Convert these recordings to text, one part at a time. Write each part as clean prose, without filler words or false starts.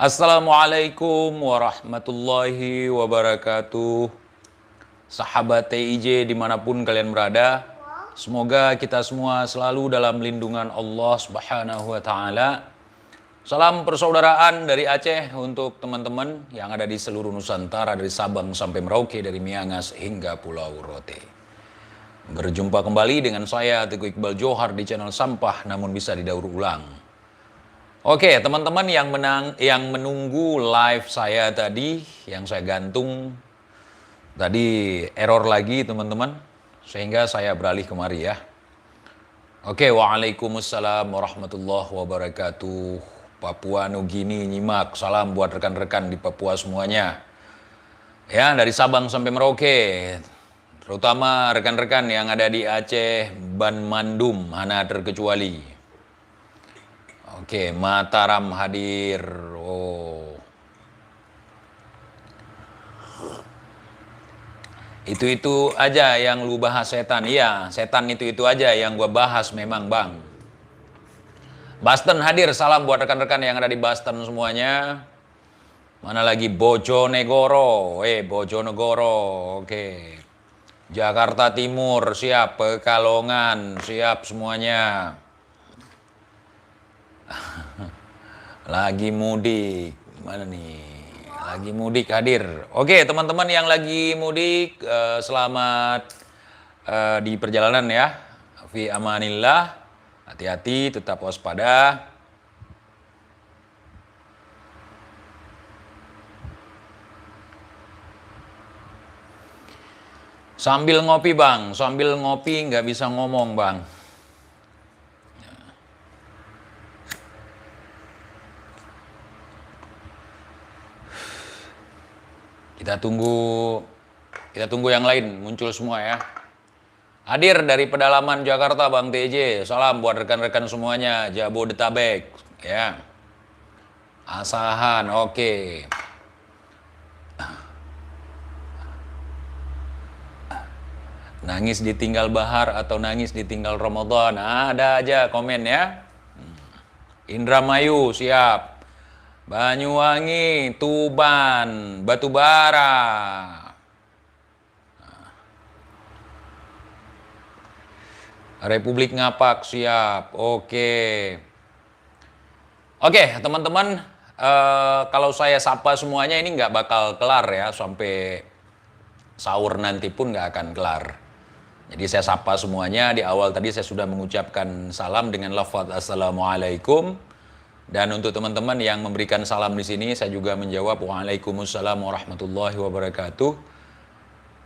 Assalamualaikum warahmatullahi wabarakatuh. Sahabat TIJ dimanapun kalian berada, semoga kita semua selalu dalam lindungan Allah Subhanahu wa Ta'ala. Salam persaudaraan dari Aceh untuk teman-teman yang ada di seluruh Nusantara, dari Sabang sampai Merauke, dari Miangas hingga Pulau Rote. Berjumpa kembali dengan saya Teguh Iqbal Johar di channel Sampah Namun Bisa Didaur Ulang. Oke, teman-teman yang menunggu live saya tadi, yang saya gantung tadi error lagi teman-teman, sehingga saya beralih kemari ya. Oke, waalaikumsalam warahmatullahi wabarakatuh. Papua Nugini nyimak, salam buat rekan-rekan di Papua semuanya. Ya, dari Sabang sampai Merauke, terutama rekan-rekan yang ada di Aceh, Banmandum, mana terkecuali. Oke, Mataram hadir. Oh. Itu aja yang lu bahas setan. Iya, setan itu aja yang gua bahas memang, Bang. Boston hadir, salam buat rekan-rekan yang ada di Boston semuanya. Mana lagi Bojonegoro? Bojonegoro. Oke. Jakarta Timur siap, Pekalongan siap semuanya. Lagi mudik, mana nih? Lagi mudik hadir. Oke, teman-teman yang lagi mudik, selamat di perjalanan ya. Fi amanillah, hati-hati, tetap waspada. Sambil ngopi bang, sambil ngopi nggak bisa ngomong bang. Kita tunggu yang lain muncul semua ya. Hadir dari pedalaman Jakarta Bang TJ. Salam buat rekan-rekan semuanya, Jabodetabek ya. Asahan, oke. Nangis ditinggal Bahar atau nangis ditinggal Ramadan? Ada aja komen ya. Indramayu siap. Banyuwangi, Tuban, Batubara. Republik Ngapak siap. Oke, teman-teman, kalau saya sapa semuanya ini nggak bakal kelar ya, sampai sahur nanti pun nggak akan kelar. Jadi saya sapa semuanya. Di awal tadi saya sudah mengucapkan salam dengan lafaz Assalamualaikum. Dan untuk teman-teman yang memberikan salam di sini, saya juga menjawab Waalaikumsalam warahmatullahi wabarakatuh.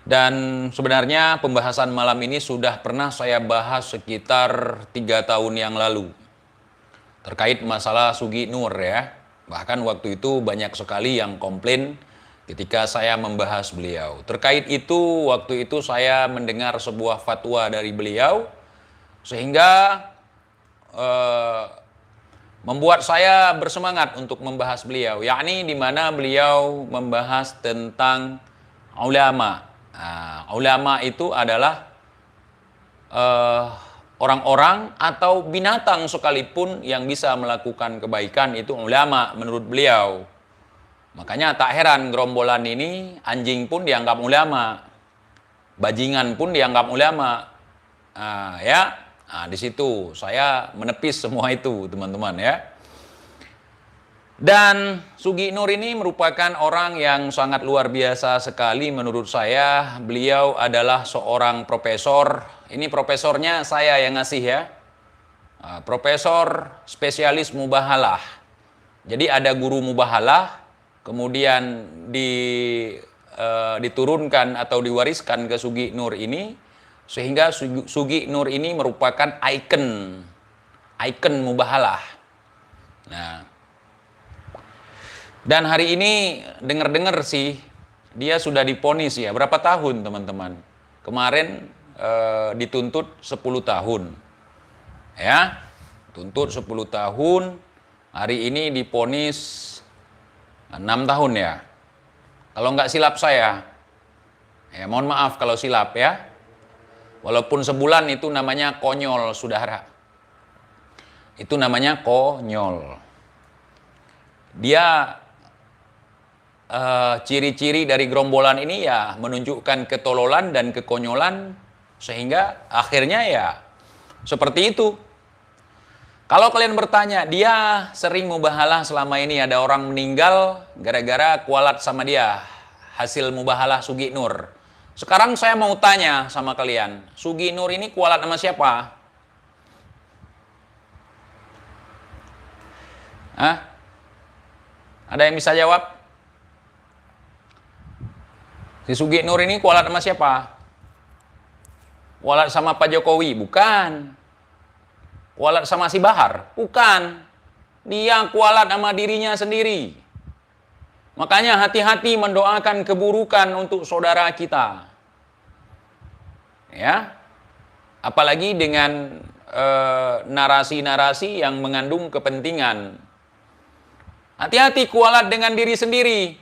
Dan sebenarnya pembahasan malam ini sudah pernah saya bahas sekitar 3 tahun yang lalu. Terkait masalah Sugi Nur ya. Bahkan waktu itu banyak sekali yang komplain ketika saya membahas beliau. Terkait itu, waktu itu saya mendengar sebuah fatwa dari beliau, sehingga membuat saya bersemangat untuk membahas beliau, yakni di mana beliau membahas tentang ulama. Nah, ulama itu adalah orang-orang atau binatang sekalipun yang bisa melakukan kebaikan, itu ulama menurut beliau. Makanya tak heran gerombolan ini, anjing pun dianggap ulama, bajingan pun dianggap ulama. Ya. Nah, di situ saya menepis semua itu, teman-teman ya. Dan Sugi Nur ini merupakan orang yang sangat luar biasa sekali menurut saya. Beliau adalah seorang profesor. Ini profesornya saya yang ngasih ya. Profesor spesialis mubahalah. Jadi ada guru mubahalah, kemudian diturunkan atau diwariskan ke Sugi Nur ini. Sehingga Sugi Nur ini merupakan ikon mubahalah. Nah, dan hari ini dengar-dengar sih dia sudah diponis ya. Berapa tahun teman-teman? Kemarin dituntut 10 tahun. Ya, tuntut 10 tahun. Hari ini diponis 6 tahun ya. Kalau nggak silap saya. Ya, mohon maaf kalau silap ya. Walaupun sebulan itu namanya konyol, saudara. Itu namanya konyol. Dia ciri-ciri dari gerombolan ini ya menunjukkan ketololan dan kekonyolan, sehingga akhirnya ya seperti itu. Kalau kalian bertanya, dia sering mubahalah selama ini, ada orang meninggal gara-gara kualat sama dia, hasil mubahalah Sugi Nur. Sekarang saya mau tanya sama kalian, Sugi Nur ini kualat sama siapa? Hah? Ada yang bisa jawab? Si Sugi Nur ini kualat sama siapa? Kualat sama Pak Jokowi? Bukan. Kualat sama si Bahar? Bukan. Dia kualat sama dirinya sendiri. Makanya hati-hati mendoakan keburukan untuk saudara kita. Ya. Apalagi dengan narasi-narasi yang mengandung kepentingan. Hati-hati kualat dengan diri sendiri.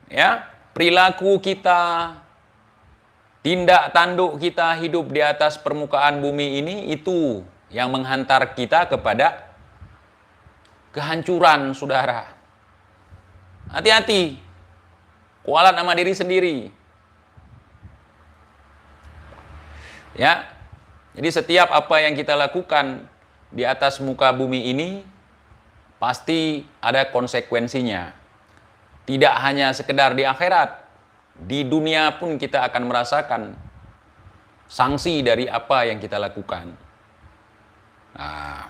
Ya, perilaku kita, tindak tanduk kita hidup di atas permukaan bumi ini, itu yang menghantar kita kepada kehancuran, saudara. Hati-hati, kualat sama diri sendiri. Ya, jadi setiap apa yang kita lakukan di atas muka bumi ini, pasti ada konsekuensinya. Tidak hanya sekedar di akhirat, di dunia pun kita akan merasakan sanksi dari apa yang kita lakukan. Nah,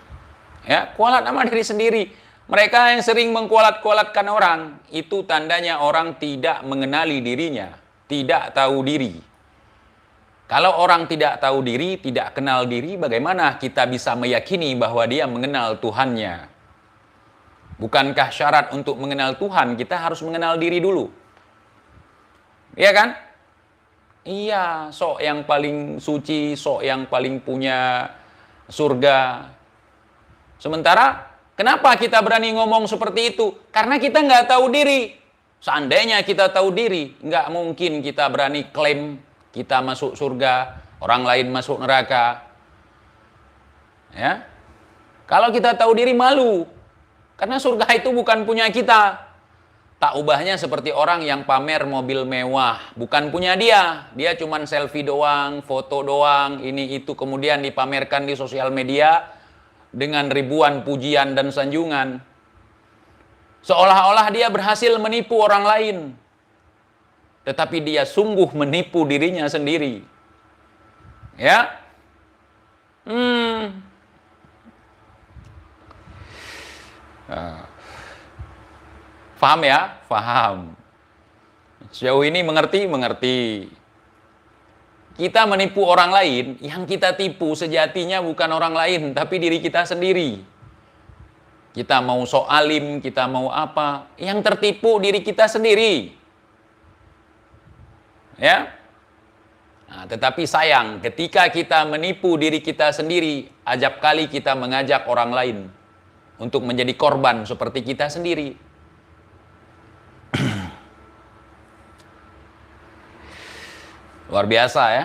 ya, kualat sama diri sendiri. Mereka yang sering mengkualat-kualatkan orang, itu tandanya orang tidak mengenali dirinya, tidak tahu diri. Kalau orang tidak tahu diri, tidak kenal diri, bagaimana kita bisa meyakini bahwa dia mengenal Tuhannya? Bukankah syarat untuk mengenal Tuhan, kita harus mengenal diri dulu? Iya kan? Iya, sok yang paling suci, sok yang paling punya surga. Sementara, kenapa kita berani ngomong seperti itu? Karena kita nggak tahu diri. Seandainya kita tahu diri, nggak mungkin kita berani klaim kita masuk surga, orang lain masuk neraka. Ya, kalau kita tahu diri malu. Karena surga itu bukan punya kita. Tak ubahnya seperti orang yang pamer mobil mewah. Bukan punya dia. Dia cuma selfie doang, foto doang, ini itu. Kemudian dipamerkan di sosial media dengan ribuan pujian dan sanjungan. Seolah-olah dia berhasil menipu orang lain. Tetapi dia sungguh menipu dirinya sendiri. Ya. Paham ya? Paham. Sejauh ini mengerti. Kita menipu orang lain, yang kita tipu sejatinya bukan orang lain, tapi diri kita sendiri. Kita mau sok alim, kita mau apa, yang tertipu diri kita sendiri. Ya? Nah, tetapi sayang, ketika kita menipu diri kita sendiri, ajab kali kita mengajak orang lain untuk menjadi korban seperti kita sendiri. Luar biasa ya.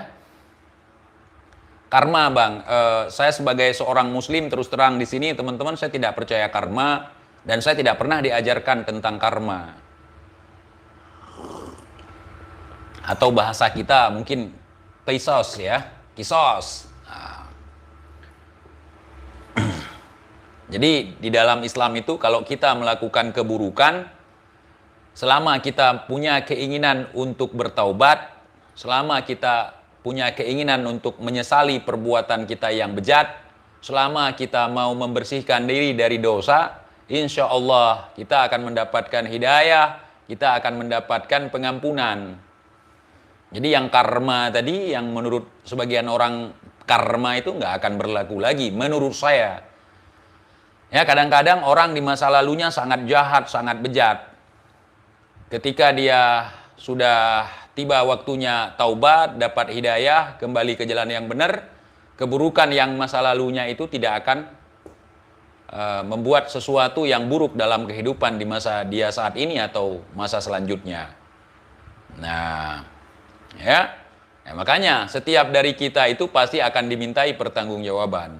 Karma, Bang. Saya sebagai seorang muslim, terus terang di sini teman-teman, saya tidak percaya karma dan saya tidak pernah diajarkan tentang karma. Atau bahasa kita mungkin kisos ya, kisos. Nah. Jadi di dalam Islam itu kalau kita melakukan keburukan, selama kita punya keinginan untuk bertaubat, selama kita punya keinginan untuk menyesali perbuatan kita yang bejat, selama kita mau membersihkan diri dari dosa, insya Allah kita akan mendapatkan hidayah, kita akan mendapatkan pengampunan. Jadi yang karma tadi, yang menurut sebagian orang karma itu nggak akan berlaku lagi, menurut saya. Ya, kadang-kadang orang di masa lalunya sangat jahat, sangat bejat. Ketika dia sudah tiba waktunya taubat, dapat hidayah, kembali ke jalan yang benar, keburukan yang masa lalunya itu tidak akan membuat sesuatu yang buruk dalam kehidupan di masa dia saat ini atau masa selanjutnya. Nah, ya, Makanya setiap dari kita itu pasti akan dimintai pertanggungjawaban.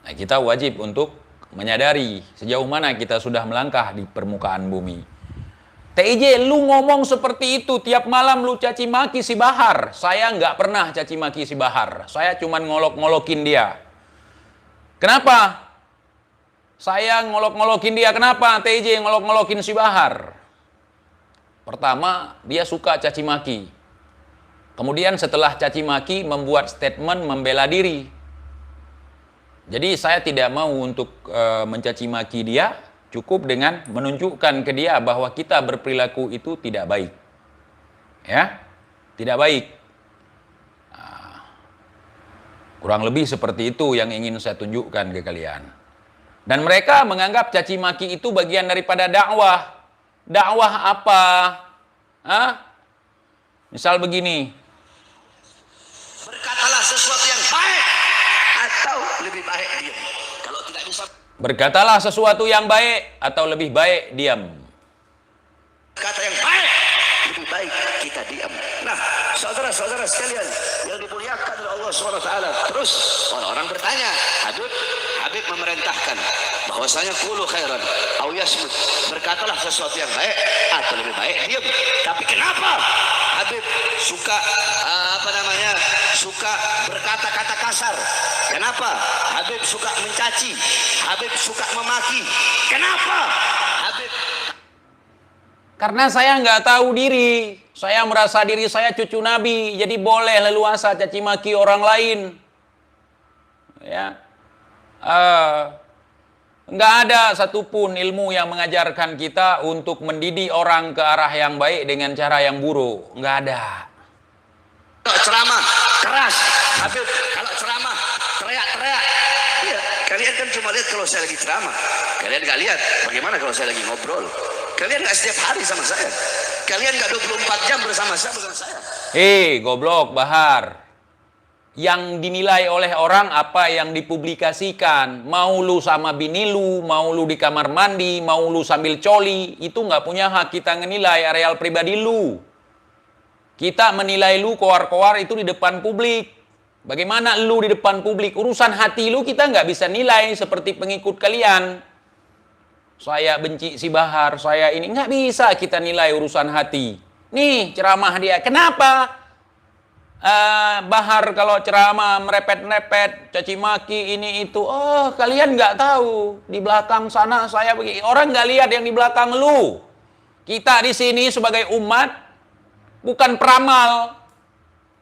Nah, kita wajib untuk menyadari sejauh mana kita sudah melangkah di permukaan bumi. TIJ, lu ngomong seperti itu tiap malam lu caci maki si Bahar. Saya nggak pernah caci maki si Bahar. Saya cuman ngolok-ngolokin dia. Kenapa? Saya ngolok-ngolokin dia. Kenapa TIJ ngolok-ngolokin si Bahar? Pertama, dia suka caci maki. Kemudian setelah caci maki membuat statement membela diri. Jadi saya tidak mau untuk mencaci maki dia, cukup dengan menunjukkan ke dia bahwa kita berperilaku itu tidak baik. Ya, tidak baik. Nah, kurang lebih seperti itu yang ingin saya tunjukkan ke kalian. Dan mereka menganggap caci maki itu bagian daripada dakwah. Dakwah apa? Hah? Misal begini. Berkatalah sesuatu yang baik atau lebih baik diam. Kalau tidak bisa, Berkatalah sesuatu yang baik atau lebih baik diam. kata yang baik, lebih baik kita diam. Nah, saudara-saudara sekalian yang dimuliakan oleh Allah SWT. Terus orang-orang bertanya, Habib memerintahkan bahwasanya qulu khairan aw yasmut. Berkatalah sesuatu yang baik atau lebih baik diam. Tapi kenapa Habib suka suka berkata-kata kasar? Kenapa Habib suka mencaci? Habib suka memaki? Kenapa Habib? Karena saya nggak tahu diri. Saya merasa diri saya cucu Nabi, jadi boleh leluasa caci maki orang lain. Ya, nggak ada satupun ilmu yang mengajarkan kita untuk mendidik orang ke arah yang baik dengan cara yang buruk. Nggak ada. Kalau ceramah keras, Habib. Kalau ceramah teriak-teriak. Iya, kalian kan cuma lihat kalau saya lagi ceramah. Kalian nggak lihat bagaimana kalau saya lagi ngobrol. Kalian nggak setiap hari sama saya. Kalian nggak 24 jam bersama saya. Goblok Bahar. Yang dinilai oleh orang apa yang dipublikasikan. Mau lu sama bini lu, mau lu di kamar mandi, mau lu sambil coli, itu nggak punya hak kita menilai areal pribadi lu. Kita menilai lu koar-koar itu di depan publik. Bagaimana lu di depan publik? Urusan hati lu kita nggak bisa nilai seperti pengikut kalian. Saya benci si Bahar, saya ini. Nggak bisa kita nilai urusan hati. Nih ceramah dia. Kenapa? Bahar kalau ceramah merepet-repet, caci maki ini itu. Oh, kalian nggak tahu. Di belakang sana saya begini. Orang nggak lihat yang di belakang lu. Kita di sini sebagai umat bukan peramal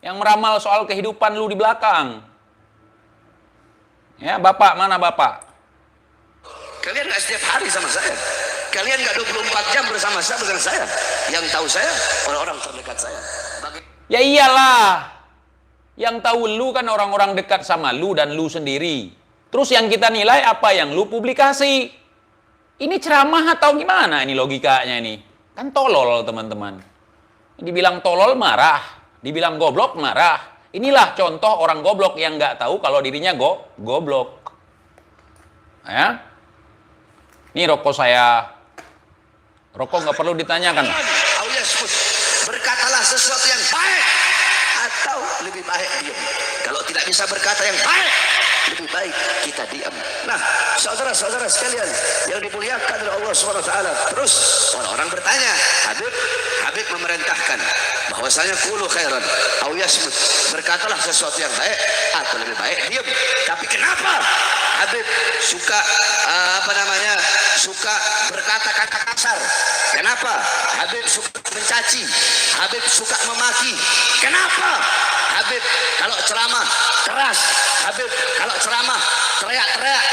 yang meramal soal kehidupan lu di belakang. Ya, Bapak, mana Bapak? Kalian nggak setiap hari sama saya. Kalian nggak 24 jam bersama saya. Yang tahu saya orang-orang terdekat saya. Ya iyalah. Yang tahu lu kan orang-orang dekat sama lu dan lu sendiri. Terus yang kita nilai apa yang lu publikasi. Ini ceramah atau gimana ini logikanya ini? Kan tolol teman-teman. Dibilang tolol marah. Dibilang goblok marah. Inilah contoh orang goblok yang nggak tahu kalau dirinya goblok. Ya. Ini rokok saya. Rokok nggak perlu ditanyakan. Berkatalah sesuatu yang baik atau lebih baik diam. Kalau tidak bisa berkata yang baik, lebih baik kita diam. Nah, saudara-saudara sekalian yang dimuliakan oleh Allah SWT. Terus orang-orang bertanya, Habib memerintahkan bahwasanya qulu khairan aw yasmut. Berkatalah sesuatu yang baik atau lebih baik diam. Tapi kenapa Habib suka suka berkata-kata kasar? Kenapa Habib suka mencaci? Habib suka memaki? Kenapa Habib kalau ceramah keras? Habib kalau ceramah teriak-teriak?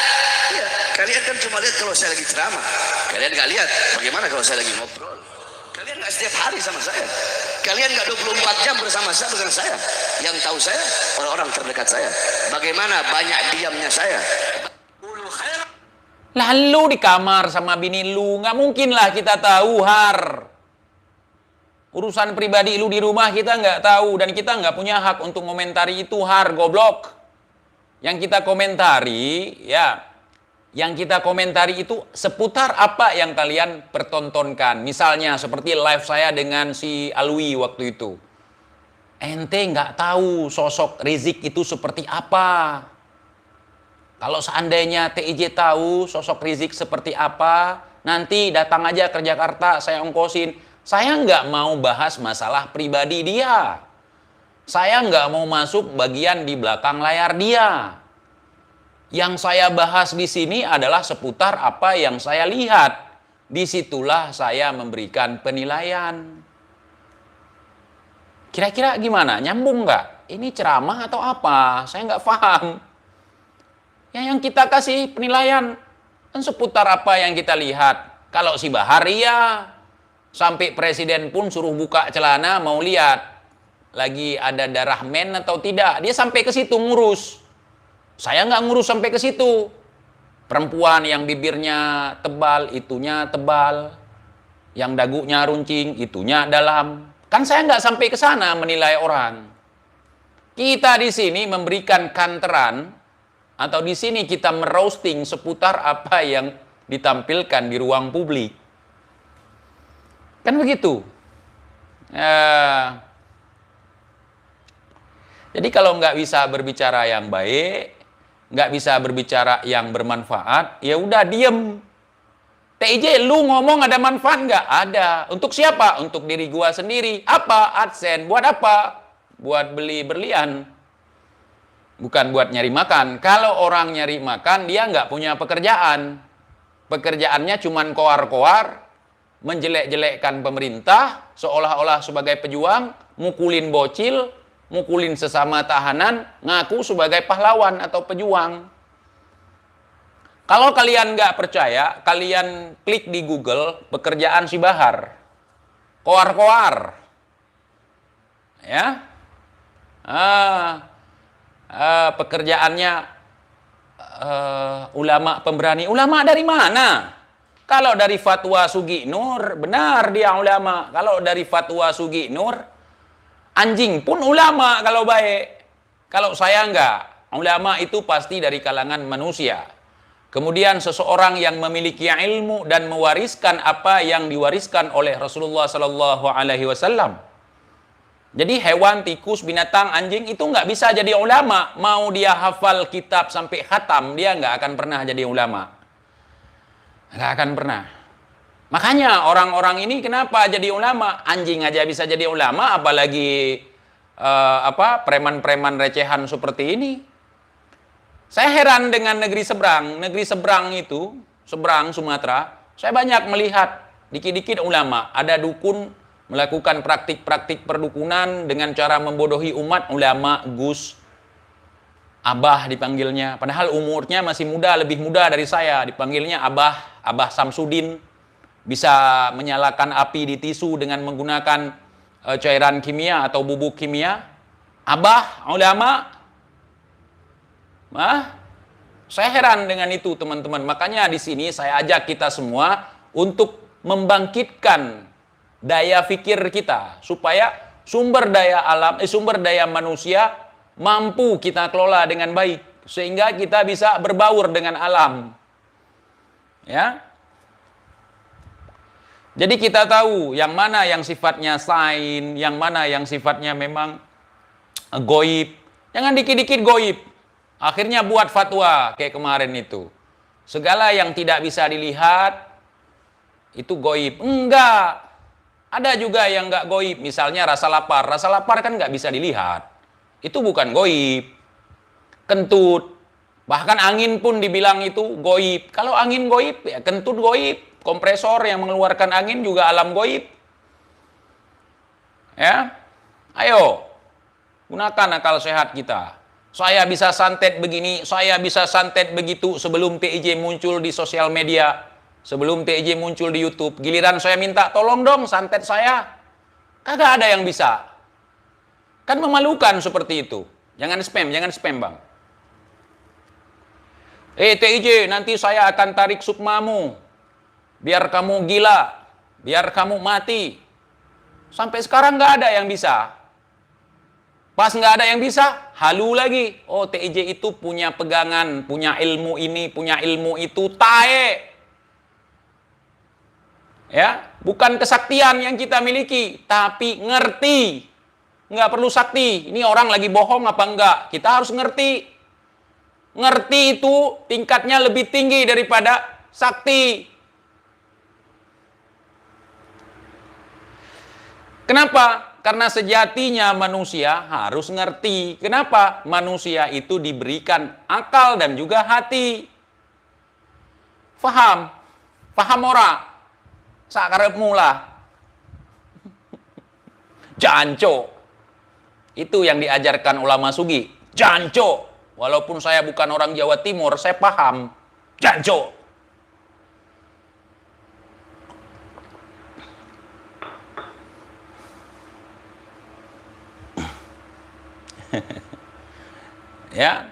Iya, kalian kan cuma lihat kalau saya lagi ceramah. Kalian nggak lihat bagaimana kalau saya lagi ngobrol. Kalian nggak setiap hari sama saya. Kalian nggak 24 jam bersama saya. Yang tahu saya orang-orang terdekat saya. Bagaimana banyak diamnya saya. Lalu di kamar sama bini lu, nggak mungkin lah kita tahu, Har. Urusan pribadi lu di rumah kita nggak tahu, dan kita nggak punya hak untuk komentari itu, Har, goblok. Yang kita komentari, itu seputar apa yang kalian pertontonkan. Misalnya seperti live saya dengan si Alwi waktu itu. ente nggak tahu sosok Rizik itu seperti apa. Kalau seandainya TIJ tahu sosok Rizik seperti apa, nanti datang aja ke Jakarta, saya ongkosin. Saya nggak mau bahas masalah pribadi dia. Saya nggak mau masuk bagian di belakang layar dia. Yang saya bahas di sini adalah seputar apa yang saya lihat. Disitulah saya memberikan penilaian. Kira-kira gimana? Nyambung nggak? Ini ceramah atau apa? Saya nggak paham. Ya, yang kita kasih penilaian kan seputar apa yang kita lihat. Kalau si Bahar ya, sampai presiden pun suruh buka celana mau lihat lagi ada darah men atau tidak. Dia sampai ke situ ngurus. Saya nggak ngurus sampai ke situ. Perempuan yang bibirnya tebal, itunya tebal. Yang dagunya runcing, itunya dalam. Kan saya nggak sampai ke sana menilai orang. Kita di sini memberikan kanteran, atau di sini kita meroasting seputar apa yang ditampilkan di ruang publik. Kan begitu. Jadi kalau nggak bisa berbicara yang baik, nggak bisa berbicara yang bermanfaat, ya udah diem. TIJ, lu ngomong ada manfaat nggak? Ada. Untuk siapa? Untuk diri gua sendiri. Apa? AdSense. Buat apa? Buat beli berlian. Bukan buat nyari makan. Kalau orang nyari makan, dia nggak punya pekerjaan. Pekerjaannya cuman koar-koar, menjelek-jelekkan pemerintah, seolah-olah sebagai pejuang, mukulin bocil, mukulin sesama tahanan, ngaku sebagai pahlawan atau pejuang. Kalau kalian nggak percaya, kalian klik di Google pekerjaan si Bahar. Koar-koar. Ya. Pekerjaannya ulama pemberani. Ulama dari mana? Kalau dari fatwa Sugi Nur, benar dia ulama. Kalau dari fatwa Sugi Nur, anjing pun ulama kalau baik. Kalau saya enggak. Ulama itu pasti dari kalangan manusia. Kemudian seseorang yang memiliki ilmu dan mewariskan apa yang diwariskan oleh Rasulullah Sallallahu Alaihi Wasallam. Jadi hewan, tikus, binatang, anjing itu nggak bisa jadi ulama. Mau dia hafal kitab sampai khatam, dia nggak akan pernah jadi ulama. Nggak akan pernah. Makanya orang-orang ini kenapa jadi ulama? Anjing aja bisa jadi ulama, apalagi preman-preman recehan seperti ini. Saya heran dengan negeri seberang. Negeri seberang itu, seberang Sumatera, saya banyak melihat dikit-dikit ulama. Ada dukun melakukan praktik-praktik perdukunan dengan cara membodohi umat, ulama, gus, abah dipanggilnya. Padahal umurnya masih muda, lebih muda dari saya. Dipanggilnya Abah Samsudin. Bisa menyalakan api di tisu dengan menggunakan cairan kimia atau bubuk kimia. Abah, ulama. Saya heran dengan itu teman-teman. Makanya di sini saya ajak kita semua untuk membangkitkan daya pikir kita supaya sumber daya manusia mampu kita kelola dengan baik sehingga kita bisa berbaur dengan alam. Ya. Jadi kita tahu yang mana yang sifatnya sain, yang mana yang sifatnya memang goib. Jangan dikit-dikit goib. Akhirnya buat fatwa kayak kemarin itu. Segala yang tidak bisa dilihat itu goib. Enggak. Ada juga yang enggak goib. Misalnya rasa lapar. Rasa lapar kan enggak bisa dilihat. Itu bukan goib. Kentut. Bahkan angin pun dibilang itu goib. Kalau angin goib, ya kentut goib. Kompresor yang mengeluarkan angin juga alam goib. Ya. Ayo. Gunakan akal sehat kita. Saya bisa santet begini, saya bisa santet begitu sebelum TIJ muncul di sosial media, sebelum TIJ muncul di YouTube. Giliran saya minta tolong dong santet saya. Kagak ada yang bisa. Kan memalukan seperti itu. Jangan spam bang. TIJ nanti saya akan tarik sukmamu. Biar kamu gila, biar kamu mati. Sampai sekarang nggak ada yang bisa. Pas nggak ada yang bisa, halu lagi. Oh, TIJ itu punya pegangan, punya ilmu ini, punya ilmu itu, tae. Ya, bukan kesaktian yang kita miliki, tapi ngerti. nggak perlu sakti. Ini orang lagi bohong apa enggak? Kita harus ngerti. Ngerti itu tingkatnya lebih tinggi daripada sakti. Kenapa? Karena sejatinya manusia harus ngerti. Kenapa? Manusia itu diberikan akal dan juga hati. Faham? Faham ora? Sakarepmu lah. Janco. Itu yang diajarkan ulama sugi. Janco. Walaupun saya bukan orang Jawa Timur, saya paham. Janco. Ya.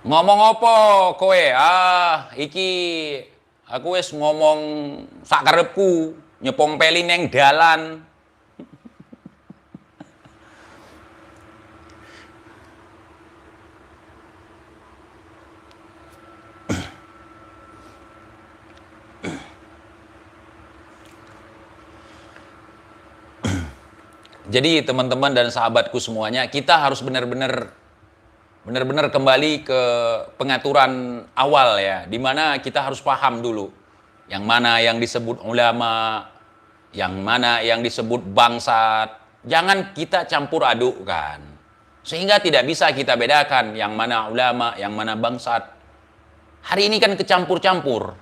Ngomong apa kowe? Iki aku wis ngomong sak karepku, nyepong peli neng dalan. Jadi teman-teman dan sahabatku semuanya, kita harus benar-benar kembali ke pengaturan awal ya, di mana kita harus paham dulu yang mana yang disebut ulama, yang mana yang disebut bangsat. Jangan kita campur adukkan, sehingga tidak bisa kita bedakan yang mana ulama, yang mana bangsat. Hari ini kan kecampur-campur.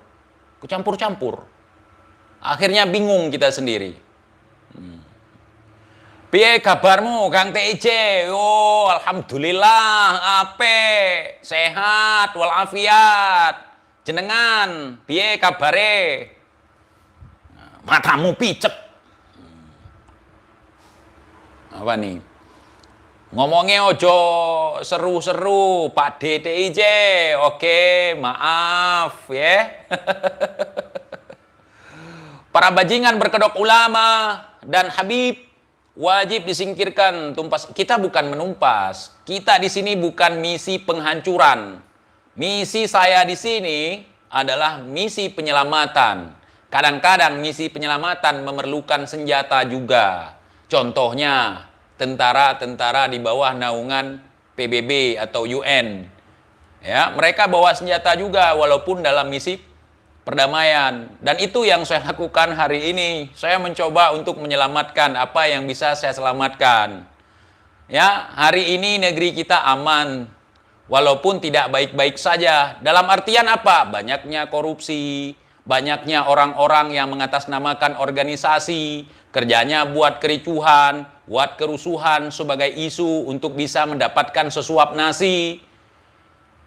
Akhirnya bingung kita sendiri. Piye kabarmu Kang TIJ? Oh, alhamdulillah, ape, sehat walafiat. Jenengan, piye kabare? Matamu picek. Apa nih? Ngomongnya ojo seru-seru, Pak DTIJ. Oke, maaf ya. Para bajingan berkedok ulama dan Habib wajib disingkirkan. Kita bukan menumpas. Kita di sini bukan misi penghancuran. Misi saya di sini adalah misi penyelamatan. Kadang-kadang misi penyelamatan memerlukan senjata juga. Contohnya tentara-tentara di bawah naungan PBB atau UN. Ya, mereka bawa senjata juga walaupun dalam misi perdamaian. Dan itu yang saya lakukan hari ini. Saya mencoba untuk menyelamatkan apa yang bisa saya selamatkan. Ya, hari ini negeri kita aman. Walaupun tidak baik-baik saja. Dalam artian apa? Banyaknya korupsi, banyaknya orang-orang yang mengatasnamakan organisasi, kerjanya buat kericuhan, buat kerusuhan sebagai isu untuk bisa mendapatkan sesuap nasi.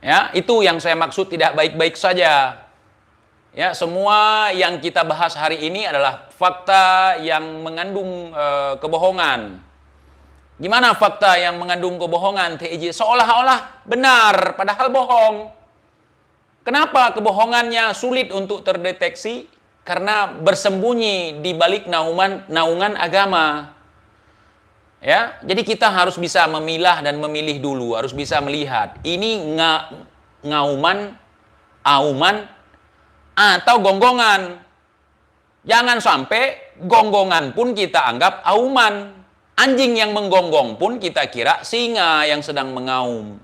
Ya, itu yang saya maksud tidak baik-baik saja. Ya, semua yang kita bahas hari ini adalah fakta yang mengandung kebohongan. Gimana fakta yang mengandung kebohongan, TIJ? Seolah-olah benar, padahal bohong. Kenapa kebohongannya sulit untuk terdeteksi? Karena bersembunyi di balik naungan agama. Ya, jadi kita harus bisa memilah dan memilih dulu, harus bisa melihat ini auman atau gonggongan. Jangan sampai gonggongan pun kita anggap auman. Anjing yang menggonggong pun kita kira singa yang sedang mengaum.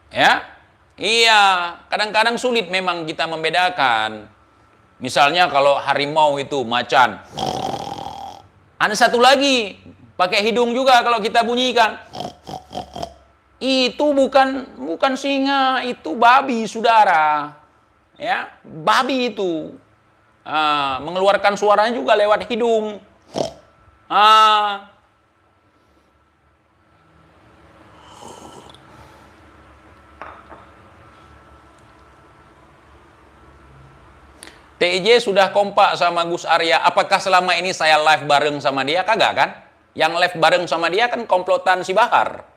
Ya, iya, kadang-kadang sulit memang kita membedakan. Misalnya kalau harimau itu macan. Ada satu lagi, pakai hidung juga kalau kita bunyikan. Itu bukan singa, itu babi, saudara. Ya, babi itu mengeluarkan suaranya juga lewat hidung. TIJ sudah kompak sama Gus Arya. Apakah selama ini saya live bareng sama dia? Kagak kan? Yang live bareng sama dia kan komplotan si Bahar.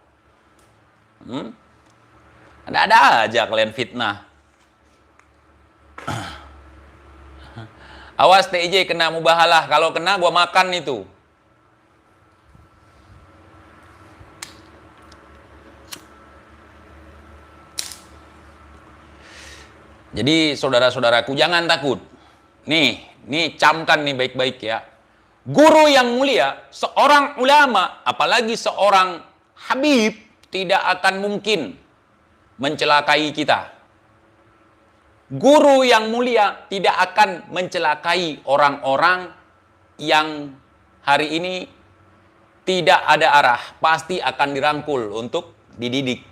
Ada-ada aja kalian fitnah. Awas TIJ kena mubahalah. Kalau kena gua makan itu. Jadi saudara-saudaraku jangan takut. Nih, Nih camkan nih baik-baik ya. Guru yang mulia, seorang ulama, apalagi seorang habib, tidak akan mungkin mencelakai kita. Guru yang mulia tidak akan mencelakai orang-orang yang hari ini tidak ada arah, pasti akan dirangkul untuk dididik.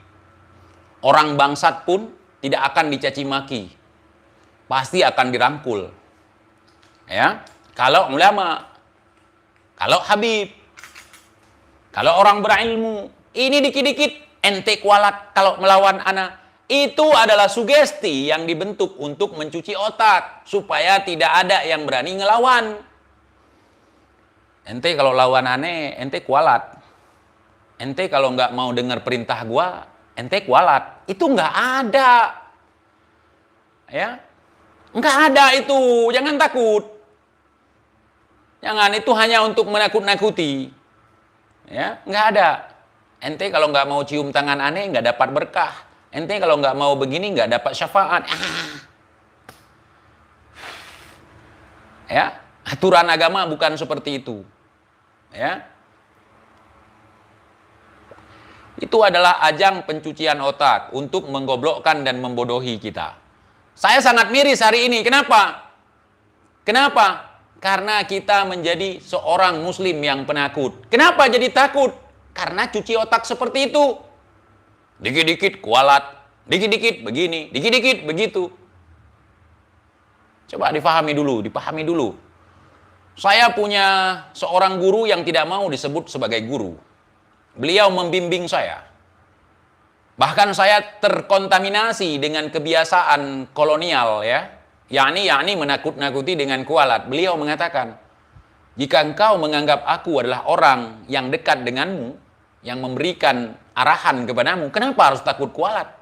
Orang bangsat pun tidak akan dicaci maki, pasti akan dirangkul. Ya, kalau ulama, kalau habib, kalau orang berilmu, ini dikit-dikit ente kualat kalau melawan ana. Itu adalah sugesti yang dibentuk untuk mencuci otak supaya tidak ada yang berani ngelawan. Ente kalau lawan aneh, ente kualat. Ente kalau nggak mau dengar perintah gua, ente kualat. Itu nggak ada. Ya, nggak ada itu. Jangan takut. Jangan, itu hanya untuk menakut-nakuti. Ya, nggak ada. Ente kalau nggak mau cium tangan aneh, nggak dapat berkah. Ente kalau nggak mau begini, nggak dapat syafaat. Ya, aturan agama bukan seperti itu. Ya, itu adalah ajang pencucian otak untuk menggoblokkan dan membodohi kita. Saya sangat miris hari ini. Kenapa? Kenapa? Karena kita menjadi seorang muslim yang penakut. Kenapa jadi takut? Karena cuci otak seperti itu. Dikit-dikit kualat, dikit-dikit begini, dikit-dikit begitu. Coba dipahami dulu. Saya punya seorang guru yang tidak mau disebut sebagai guru. Beliau membimbing saya. Bahkan saya terkontaminasi dengan kebiasaan kolonial ya. yakni menakut-nakuti dengan kualat. Beliau mengatakan, jika engkau menganggap aku adalah orang yang dekat denganmu, yang memberikan arahan kepadamu, kenapa harus takut kualat?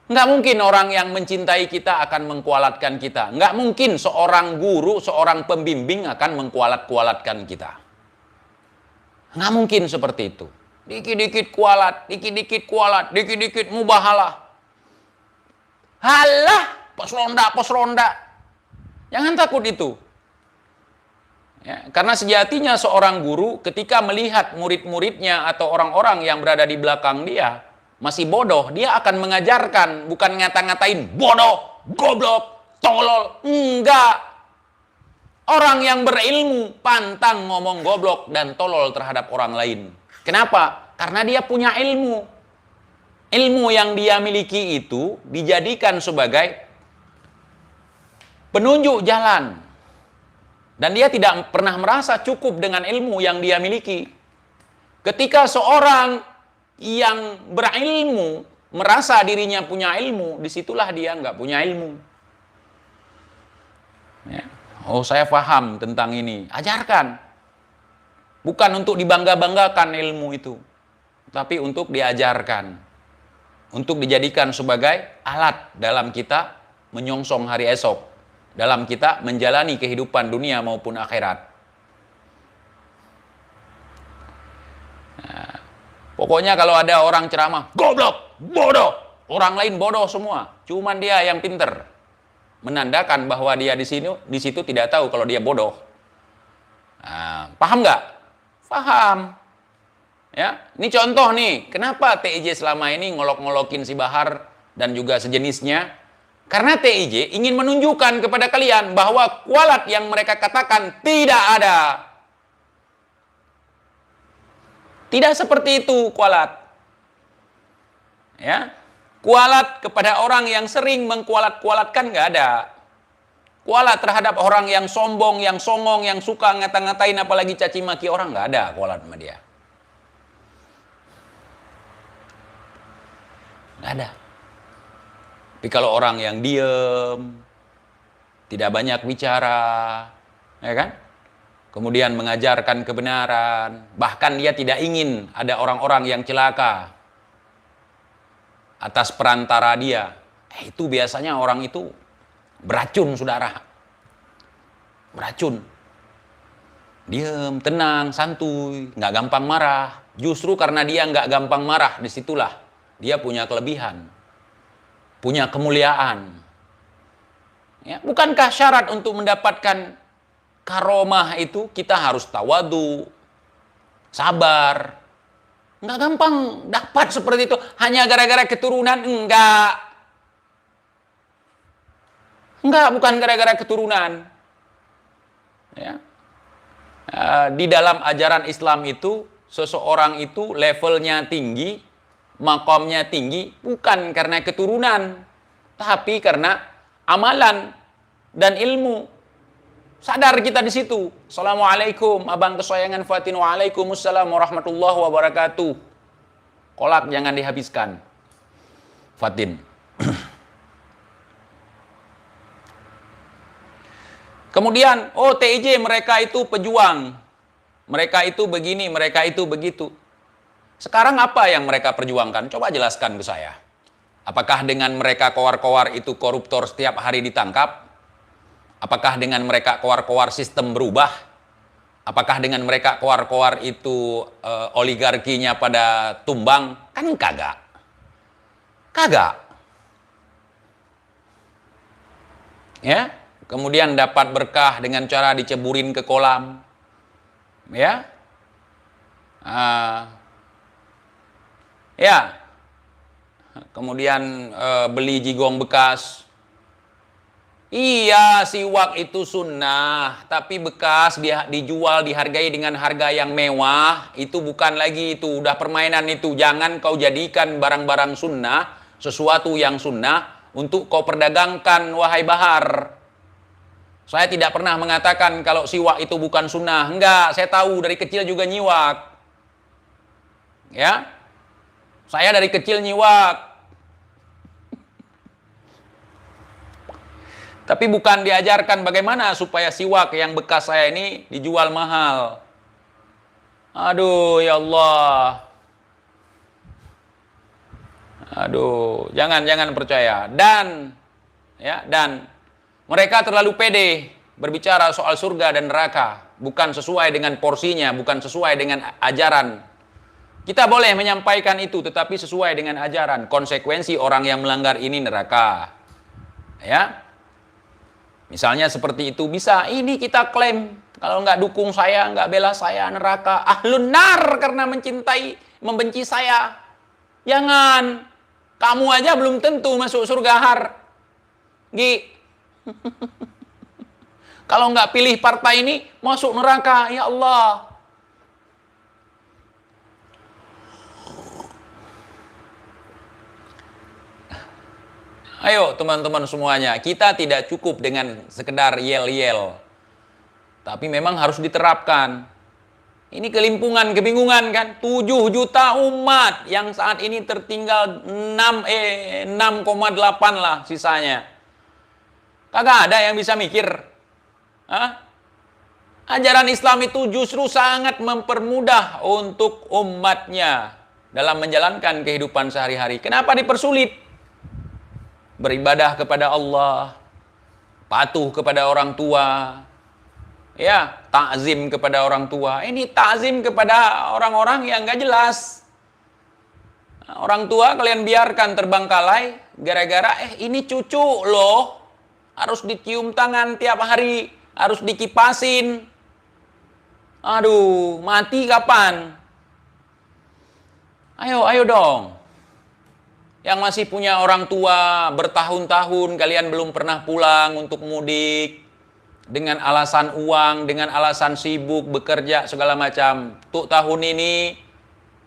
Nggak mungkin orang yang mencintai kita akan mengkualatkan kita. Nggak mungkin seorang guru, seorang pembimbing akan mengkualat-kualatkan kita. Nggak mungkin seperti itu. Dikit-dikit kualat, dikit-dikit kualat, dikit-dikit mubahalah. Halah, pos ronda. Jangan takut itu. Ya, karena sejatinya seorang guru ketika melihat murid-muridnya atau orang-orang yang berada di belakang dia masih bodoh, dia akan mengajarkan, bukan ngata-ngatain bodoh, goblok, tolol. Enggak. Orang yang berilmu pantang ngomong goblok dan tolol terhadap orang lain. Kenapa? Karena dia punya ilmu. Ilmu yang dia miliki itu dijadikan sebagai penunjuk jalan. Dan dia tidak pernah merasa cukup dengan ilmu yang dia miliki. Ketika seorang yang berilmu merasa dirinya punya ilmu, disitulah dia nggak punya ilmu. Ya. Oh, saya paham tentang ini. Ajarkan. Bukan untuk dibangga-banggakan ilmu itu, tapi untuk diajarkan. Untuk dijadikan sebagai alat dalam kita menyongsong hari esok. Dalam kita menjalani kehidupan dunia maupun akhirat. Nah, pokoknya kalau ada orang ceramah, goblok, bodoh, orang lain bodoh semua, cuman dia yang pinter, menandakan bahwa dia di situ tidak tahu kalau dia bodoh. Nah, paham nggak? Paham. Ya, ini contoh nih, kenapa TIJ selama ini ngolok-ngolokin si Bahar dan juga sejenisnya? Karena TIJ ingin menunjukkan kepada kalian bahwa kualat yang mereka katakan tidak ada. Tidak seperti itu kualat. Ya, kualat kepada orang yang sering mengkualat-kualatkan nggak ada. Kualat terhadap orang yang sombong, yang songong, yang suka ngata-ngatain apalagi caci maki orang nggak ada kualat sama dia. Nggak ada. Tapi kalau orang yang diem, tidak banyak bicara, ya kan? Kemudian mengajarkan kebenaran, bahkan dia tidak ingin ada orang-orang yang celaka atas perantara dia. Itu biasanya orang itu beracun, saudara. Beracun. Diem, tenang, santuy, nggak gampang marah. Justru karena dia nggak gampang marah, disitulah dia punya kelebihan. Punya kemuliaan. Ya, bukankah syarat untuk mendapatkan karomah itu kita harus tawadu, sabar. Nggak gampang dapat seperti itu hanya gara-gara keturunan, enggak. Enggak, bukan gara-gara keturunan. Ya. Di dalam ajaran Islam itu, seseorang itu levelnya tinggi, makomnya tinggi, bukan karena keturunan, tapi karena amalan dan ilmu. Sadar kita di situ. Assalamualaikum, abang kesayangan Fatin. Waalaikumsalam warahmatullahi wabarakatuh. Kolak jangan dihabiskan. Fatin. Kemudian, oh TIJ mereka itu pejuang. Mereka itu begini, mereka itu begitu. Sekarang apa yang mereka perjuangkan? Coba jelaskan ke saya. Apakah dengan mereka kowar-kowar itu koruptor setiap hari ditangkap? Apakah dengan mereka kowar-kowar sistem berubah? Apakah dengan mereka kowar-kowar itu oligarkinya pada tumbang? Kan kagak. Kagak. Ya, kemudian dapat berkah dengan cara diceburin ke kolam. Ya. Ya. Kemudian beli jigong bekas. Iya, siwak itu sunnah, tapi bekas dia dijual, dihargai dengan harga yang mewah, itu bukan lagi, itu udah permainan itu. Jangan kau jadikan barang-barang sunnah, sesuatu yang sunnah, untuk kau perdagangkan, wahai Bahar. Saya tidak pernah mengatakan kalau siwak itu bukan sunnah. Enggak, saya tahu dari kecil juga nyiwak. Ya, saya dari kecil nyiwak. Tapi bukan diajarkan bagaimana supaya siwak yang bekas saya ini dijual mahal. Aduh, ya Allah. Aduh, jangan percaya. Dan mereka terlalu pede berbicara soal surga dan neraka. Bukan sesuai dengan porsinya, bukan sesuai dengan ajaran. Kita boleh menyampaikan itu, tetapi sesuai dengan ajaran. Konsekuensi orang yang melanggar ini neraka. Ya. Misalnya seperti itu bisa, ini kita klaim, kalau nggak dukung saya, nggak bela saya, neraka. Ahlun nar karena membenci saya. Jangan, kamu aja belum tentu masuk surga har. Gi. Kalau nggak pilih partai ini, masuk neraka, ya Allah. Ayo teman-teman semuanya, kita tidak cukup dengan sekedar yel-yel. Tapi memang harus diterapkan. Ini kelimpungan, kebingungan kan? 7 juta umat yang saat ini tertinggal 6,8 lah sisanya. Kagak ada yang bisa mikir. Hah? Ajaran Islam itu justru sangat mempermudah untuk umatnya dalam menjalankan kehidupan sehari-hari. Kenapa dipersulit? Beribadah kepada Allah, patuh kepada orang tua, ya, takzim kepada orang tua. Ini takzim kepada orang-orang yang gak jelas. Orang tua kalian biarkan terbangkalai gara-gara ini cucu loh, harus dicium tangan tiap hari, harus dikipasin. Aduh, mati kapan? Ayo dong. Yang masih punya orang tua bertahun-tahun kalian belum pernah pulang untuk mudik dengan alasan uang, dengan alasan sibuk bekerja segala macam. Untuk tahun ini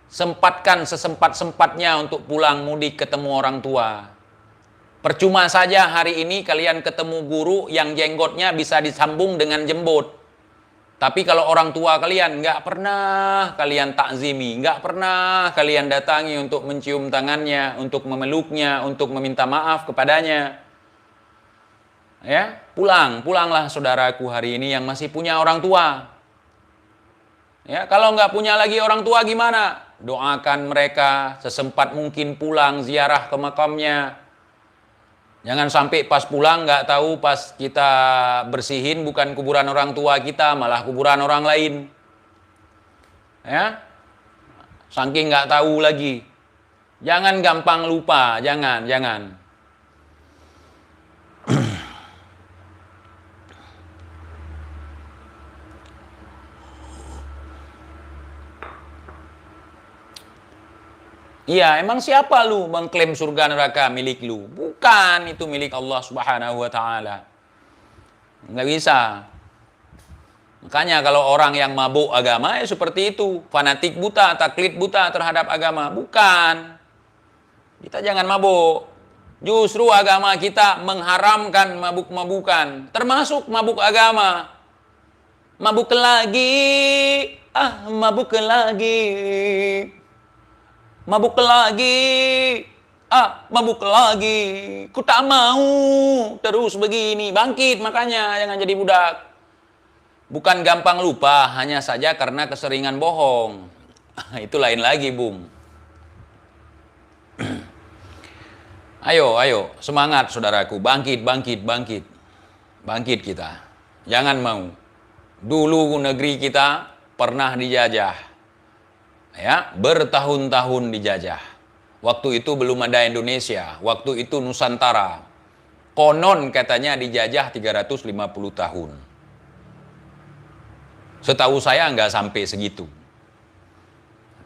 sempatkan sesempat-sempatnya untuk pulang mudik ketemu orang tua. Percuma saja hari ini kalian ketemu guru yang jenggotnya bisa disambung dengan jembut. Tapi kalau orang tua kalian nggak pernah kalian takzimi, nggak pernah kalian datangi untuk mencium tangannya, untuk memeluknya, untuk meminta maaf kepadanya. Ya, pulanglah saudaraku hari ini yang masih punya orang tua. Ya, kalau nggak punya lagi orang tua gimana? Doakan mereka sesempat mungkin pulang ziarah ke makamnya. Jangan sampai pas pulang nggak tahu pas kita bersihin bukan kuburan orang tua kita, malah kuburan orang lain. Ya, saking nggak tahu lagi. Jangan gampang lupa, jangan. Iya, emang siapa lu mengklaim surga neraka milik lu? Bukan, itu milik Allah Subhanahu wa taala. Nggak bisa. Makanya kalau orang yang mabuk agama ya seperti itu, fanatik buta, taklid buta terhadap agama. Bukan. Kita jangan mabuk. Justru agama kita mengharamkan mabuk-mabukan, termasuk mabuk agama. Mabuk lagi, mabuk lagi. Mabuk lagi, mabuk lagi. Ku tak mau terus begini. Bangkit makanya, jangan jadi budak. Bukan gampang lupa, hanya saja karena keseringan bohong. Itu lain lagi, Bung. Ayo, semangat saudaraku. Bangkit, bangkit, bangkit. Bangkit kita. Jangan mau. Dulu negeri kita pernah dijajah. Ya, bertahun-tahun dijajah. Waktu itu belum ada Indonesia, waktu itu Nusantara. Konon katanya dijajah 350 tahun. Setahu saya nggak sampai segitu.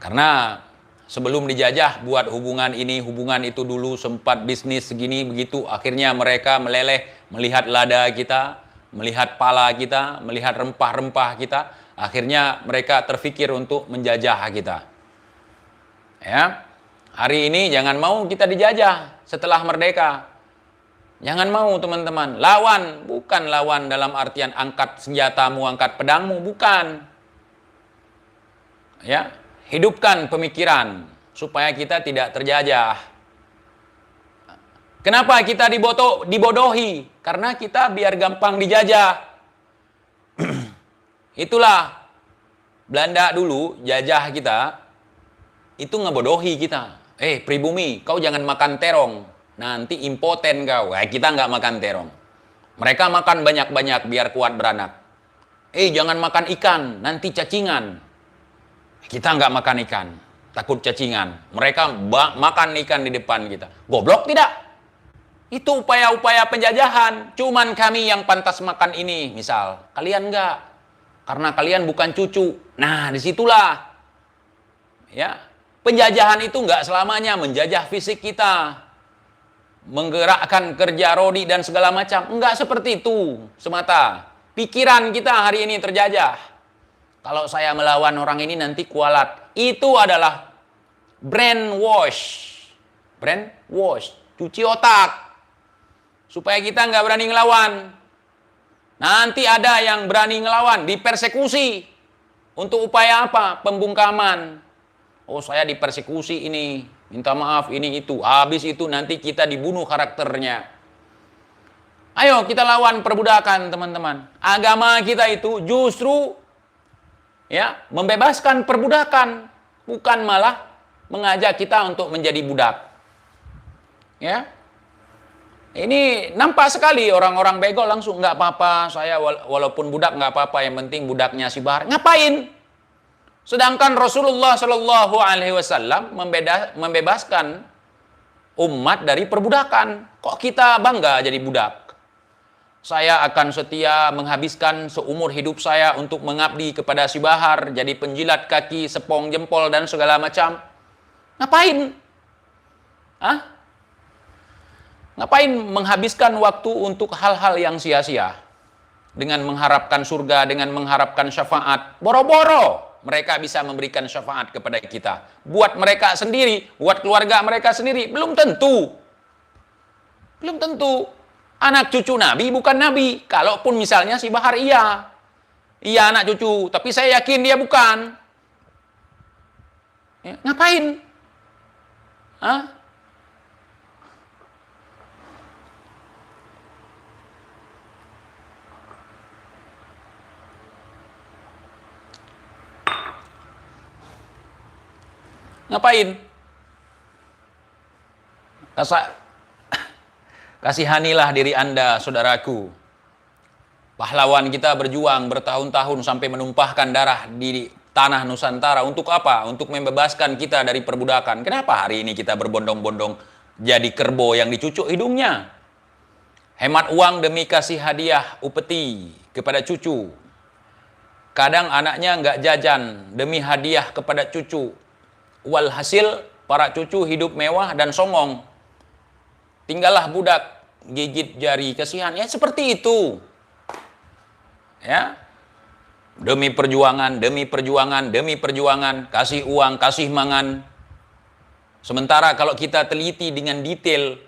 Karena sebelum dijajah buat hubungan ini, hubungan itu dulu sempat bisnis segini begitu. Akhirnya mereka meleleh melihat lada kita, melihat pala kita, melihat rempah-rempah kita. Akhirnya mereka terfikir untuk menjajah kita. Ya, hari ini jangan mau kita dijajah setelah merdeka. Jangan mau teman-teman. Lawan, bukan lawan dalam artian angkat senjatamu, angkat pedangmu, bukan. Ya, hidupkan pemikiran supaya kita tidak terjajah. Kenapa kita dibodohi? Karena kita biar gampang dijajah. Itulah Belanda dulu jajah kita, itu ngebodohi kita. Pribumi, kau jangan makan terong, nanti impoten kau. Kita nggak makan terong. Mereka makan banyak-banyak biar kuat beranak. Jangan makan ikan, nanti cacingan. Kita nggak makan ikan, takut cacingan. Mereka makan ikan di depan kita. Goblok tidak? Itu upaya-upaya penjajahan. Cuman kami yang pantas makan ini, misal. Kalian nggak. Karena kalian bukan cucu. Nah, disitulah. Ya, penjajahan itu nggak selamanya menjajah fisik kita. Menggerakkan kerja rodi dan segala macam. Nggak seperti itu semata. Pikiran kita hari ini terjajah. Kalau saya melawan orang ini nanti kualat. Itu adalah brainwash. Brainwash. Cuci otak. Supaya kita nggak berani ngelawan. Nanti ada yang berani ngelawan, dipersekusi. Untuk upaya apa? Pembungkaman. Oh, saya dipersekusi ini, minta maaf ini itu. Habis itu nanti kita dibunuh karakternya. Ayo kita lawan perbudakan, teman-teman. Agama kita itu justru ya membebaskan perbudakan, bukan malah mengajak kita untuk menjadi budak. Ya. Ini nampak sekali orang-orang bego langsung nggak apa-apa, saya walaupun budak nggak apa-apa, yang penting budaknya si Bahar. Ngapain? Sedangkan Rasulullah Shallallahu Alaihi Wasallam membebaskan umat dari perbudakan. Kok kita bangga jadi budak? Saya akan setia menghabiskan seumur hidup saya untuk mengabdi kepada si Bahar, jadi penjilat kaki, sepong jempol dan segala macam. Ngapain? Ngapain menghabiskan waktu untuk hal-hal yang sia-sia? Dengan mengharapkan surga, dengan mengharapkan syafaat. Boro-boro mereka bisa memberikan syafaat kepada kita. Buat mereka sendiri, buat keluarga mereka sendiri, belum tentu. Belum tentu. Anak cucu Nabi bukan Nabi. Kalaupun misalnya si Bahar iya. Iya anak cucu, tapi saya yakin dia bukan. Ya, ngapain? Ngapain? Kasihanilah diri Anda, saudaraku. Pahlawan kita berjuang bertahun-tahun sampai menumpahkan darah di tanah Nusantara. Untuk apa? Untuk membebaskan kita dari perbudakan. Kenapa hari ini kita berbondong-bondong jadi kerbau yang dicucuk hidungnya? Hemat uang demi kasih hadiah upeti kepada cucu. Kadang anaknya nggak jajan demi hadiah kepada cucu. Walhasil para cucu hidup mewah dan songong. Tinggallah budak gigit jari kasihan. Ya seperti itu. Ya. Demi perjuangan, demi perjuangan, demi perjuangan, kasih uang, kasih mangan. Sementara kalau kita teliti dengan detail,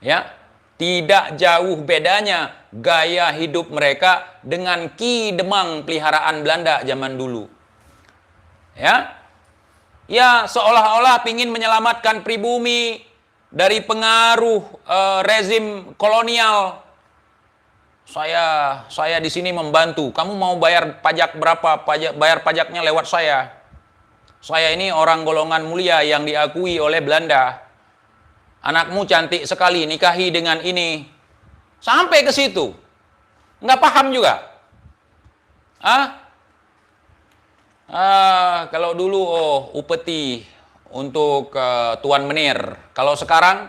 ya, tidak jauh bedanya gaya hidup mereka dengan Ki Demang peliharaan Belanda zaman dulu. Ya. Ya, seolah-olah ingin menyelamatkan pribumi dari pengaruh rezim kolonial. Saya di sini membantu. Kamu mau bayar pajak berapa? Bayar pajaknya lewat saya. Saya ini orang golongan mulia yang diakui oleh Belanda. Anakmu cantik sekali, nikahi dengan ini. Sampai ke situ. Nggak paham juga. Kalau dulu upeti untuk Tuan Menir. Kalau sekarang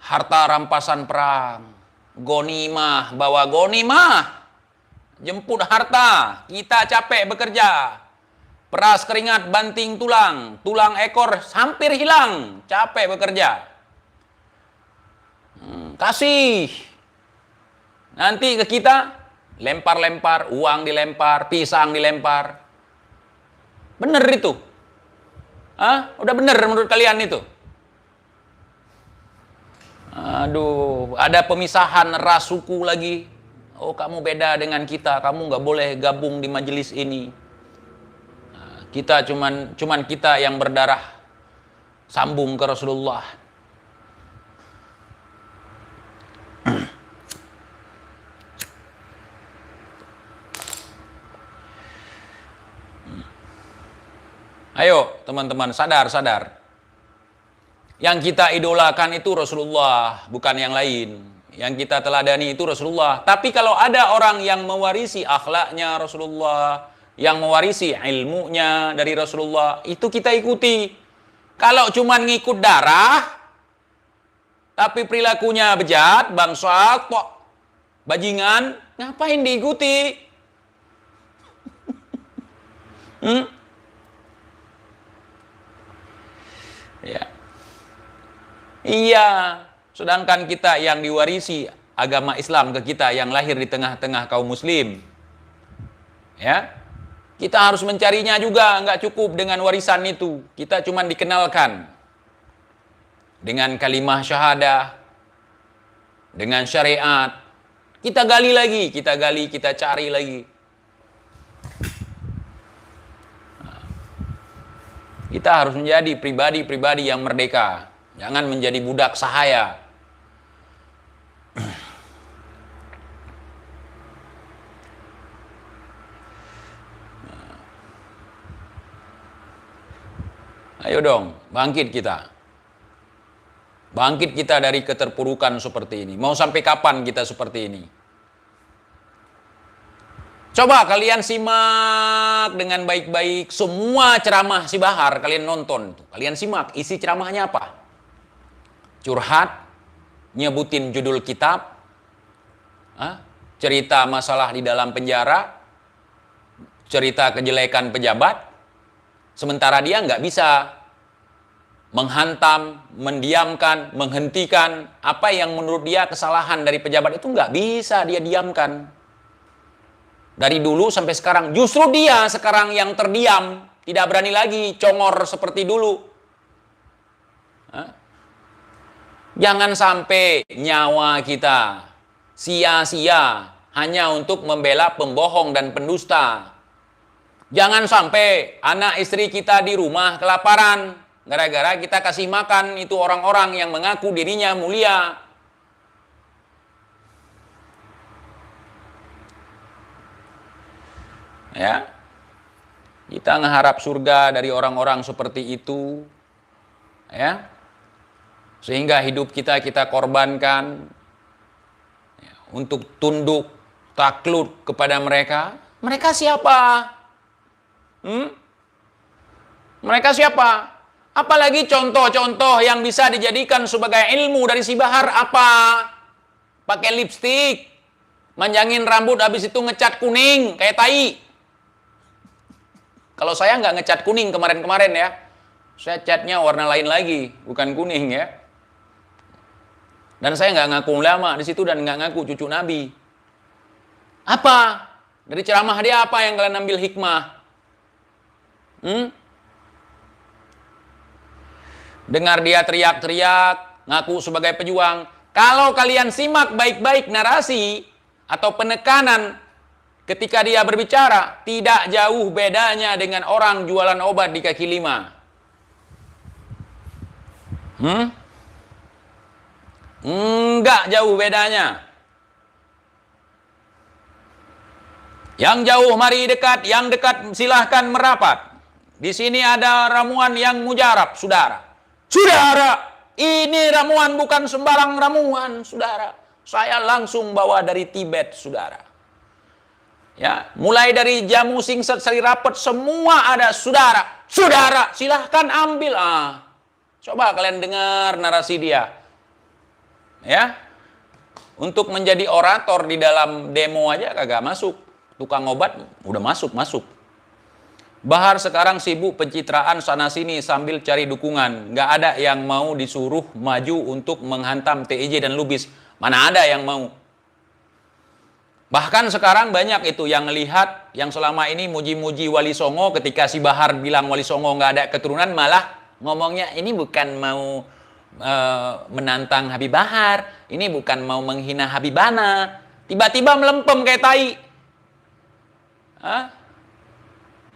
harta rampasan perang. Gonimah, bawa gonimah. Jemput harta. Kita capek bekerja. Peras keringat, banting tulang. Tulang ekor hampir hilang. Capek bekerja. Kasih. Nanti ke kita, lempar-lempar, uang dilempar, pisang dilempar. Bener itu? Udah bener menurut kalian itu? Aduh, ada pemisahan ras suku lagi. Oh, kamu beda dengan kita, kamu nggak boleh gabung di majelis ini. Kita cuman kita yang berdarah sambung ke Rasulullah. Ayo, teman-teman, sadar. Yang kita idolakan itu Rasulullah, bukan yang lain. Yang kita teladani itu Rasulullah. Tapi kalau ada orang yang mewarisi akhlaknya Rasulullah, yang mewarisi ilmunya dari Rasulullah, itu kita ikuti. Kalau cuma ngikut darah, tapi perilakunya bejat, bangsat, bajingan, ngapain diikuti? Ya. Iya, sedangkan kita yang diwarisi agama Islam ke kita yang lahir di tengah-tengah kaum muslim. Ya. Kita harus mencarinya juga, nggak cukup dengan warisan itu. Kita cuma dikenalkan dengan kalimah syahadah, dengan syariat. Kita gali lagi, kita cari lagi. Kita harus menjadi pribadi-pribadi yang merdeka. Jangan menjadi budak sahaya. Ayo dong, bangkit kita. Bangkit kita dari keterpurukan seperti ini. Mau sampai kapan kita seperti ini? Coba kalian simak dengan baik-baik semua ceramah si Bahar, kalian nonton. Kalian simak, isi ceramahnya apa? Curhat, nyebutin judul kitab, cerita masalah di dalam penjara, cerita kejelekan pejabat, sementara dia nggak bisa menghantam, mendiamkan, menghentikan apa yang menurut dia kesalahan dari pejabat itu nggak bisa dia diamkan. Dari dulu sampai sekarang, justru dia sekarang yang terdiam, tidak berani lagi congor seperti dulu. Jangan sampai nyawa kita sia-sia hanya untuk membela pembohong dan pendusta. Jangan sampai anak istri kita di rumah kelaparan gara-gara kita kasih makan itu orang-orang yang mengaku dirinya mulia. Ya. Kita mengharap surga dari orang-orang seperti itu. Ya. Sehingga hidup kita korbankan ya, untuk tunduk, takluk kepada mereka. Mereka siapa? Mereka siapa? Apalagi contoh-contoh yang bisa dijadikan sebagai ilmu dari si Bahar apa? Pakai lipstik, manjangin rambut, habis itu ngecat kuning, kayak tai. Kalau saya nggak ngecat kuning kemarin-kemarin ya. Saya catnya warna lain lagi, bukan kuning ya. Dan saya nggak ngaku ulama di situ dan nggak ngaku cucu Nabi. Apa? Dari ceramah dia apa yang kalian ambil hikmah? Dengar dia teriak-teriak, ngaku sebagai pejuang. Kalau kalian simak baik-baik narasi atau penekanan ketika dia berbicara, tidak jauh bedanya dengan orang jualan obat di kaki lima. Enggak jauh bedanya. Yang jauh mari dekat, yang dekat silahkan merapat. Di sini ada ramuan yang mujarab, saudara. Saudara, ini ramuan bukan sembarang ramuan, saudara. Saya langsung bawa dari Tibet, saudara. Ya, mulai dari jamu singset sari rapet semua ada, saudara. Saudara, silahkan ambil. Coba kalian dengar narasi dia. Ya. Untuk menjadi orator di dalam demo aja kagak masuk. Tukang obat udah masuk. Bahar sekarang sibuk pencitraan sana-sini sambil cari dukungan. Nggak ada yang mau disuruh maju untuk menghantam TIJ dan Lubis. Mana ada yang mau. Bahkan sekarang banyak itu yang lihat, yang selama ini muji-muji Wali Songo, ketika si Bahar bilang Wali Songo nggak ada keturunan, malah ngomongnya ini bukan mau menantang Habib Bahar, ini bukan mau menghina Habibana. Tiba-tiba melempem kayak tai.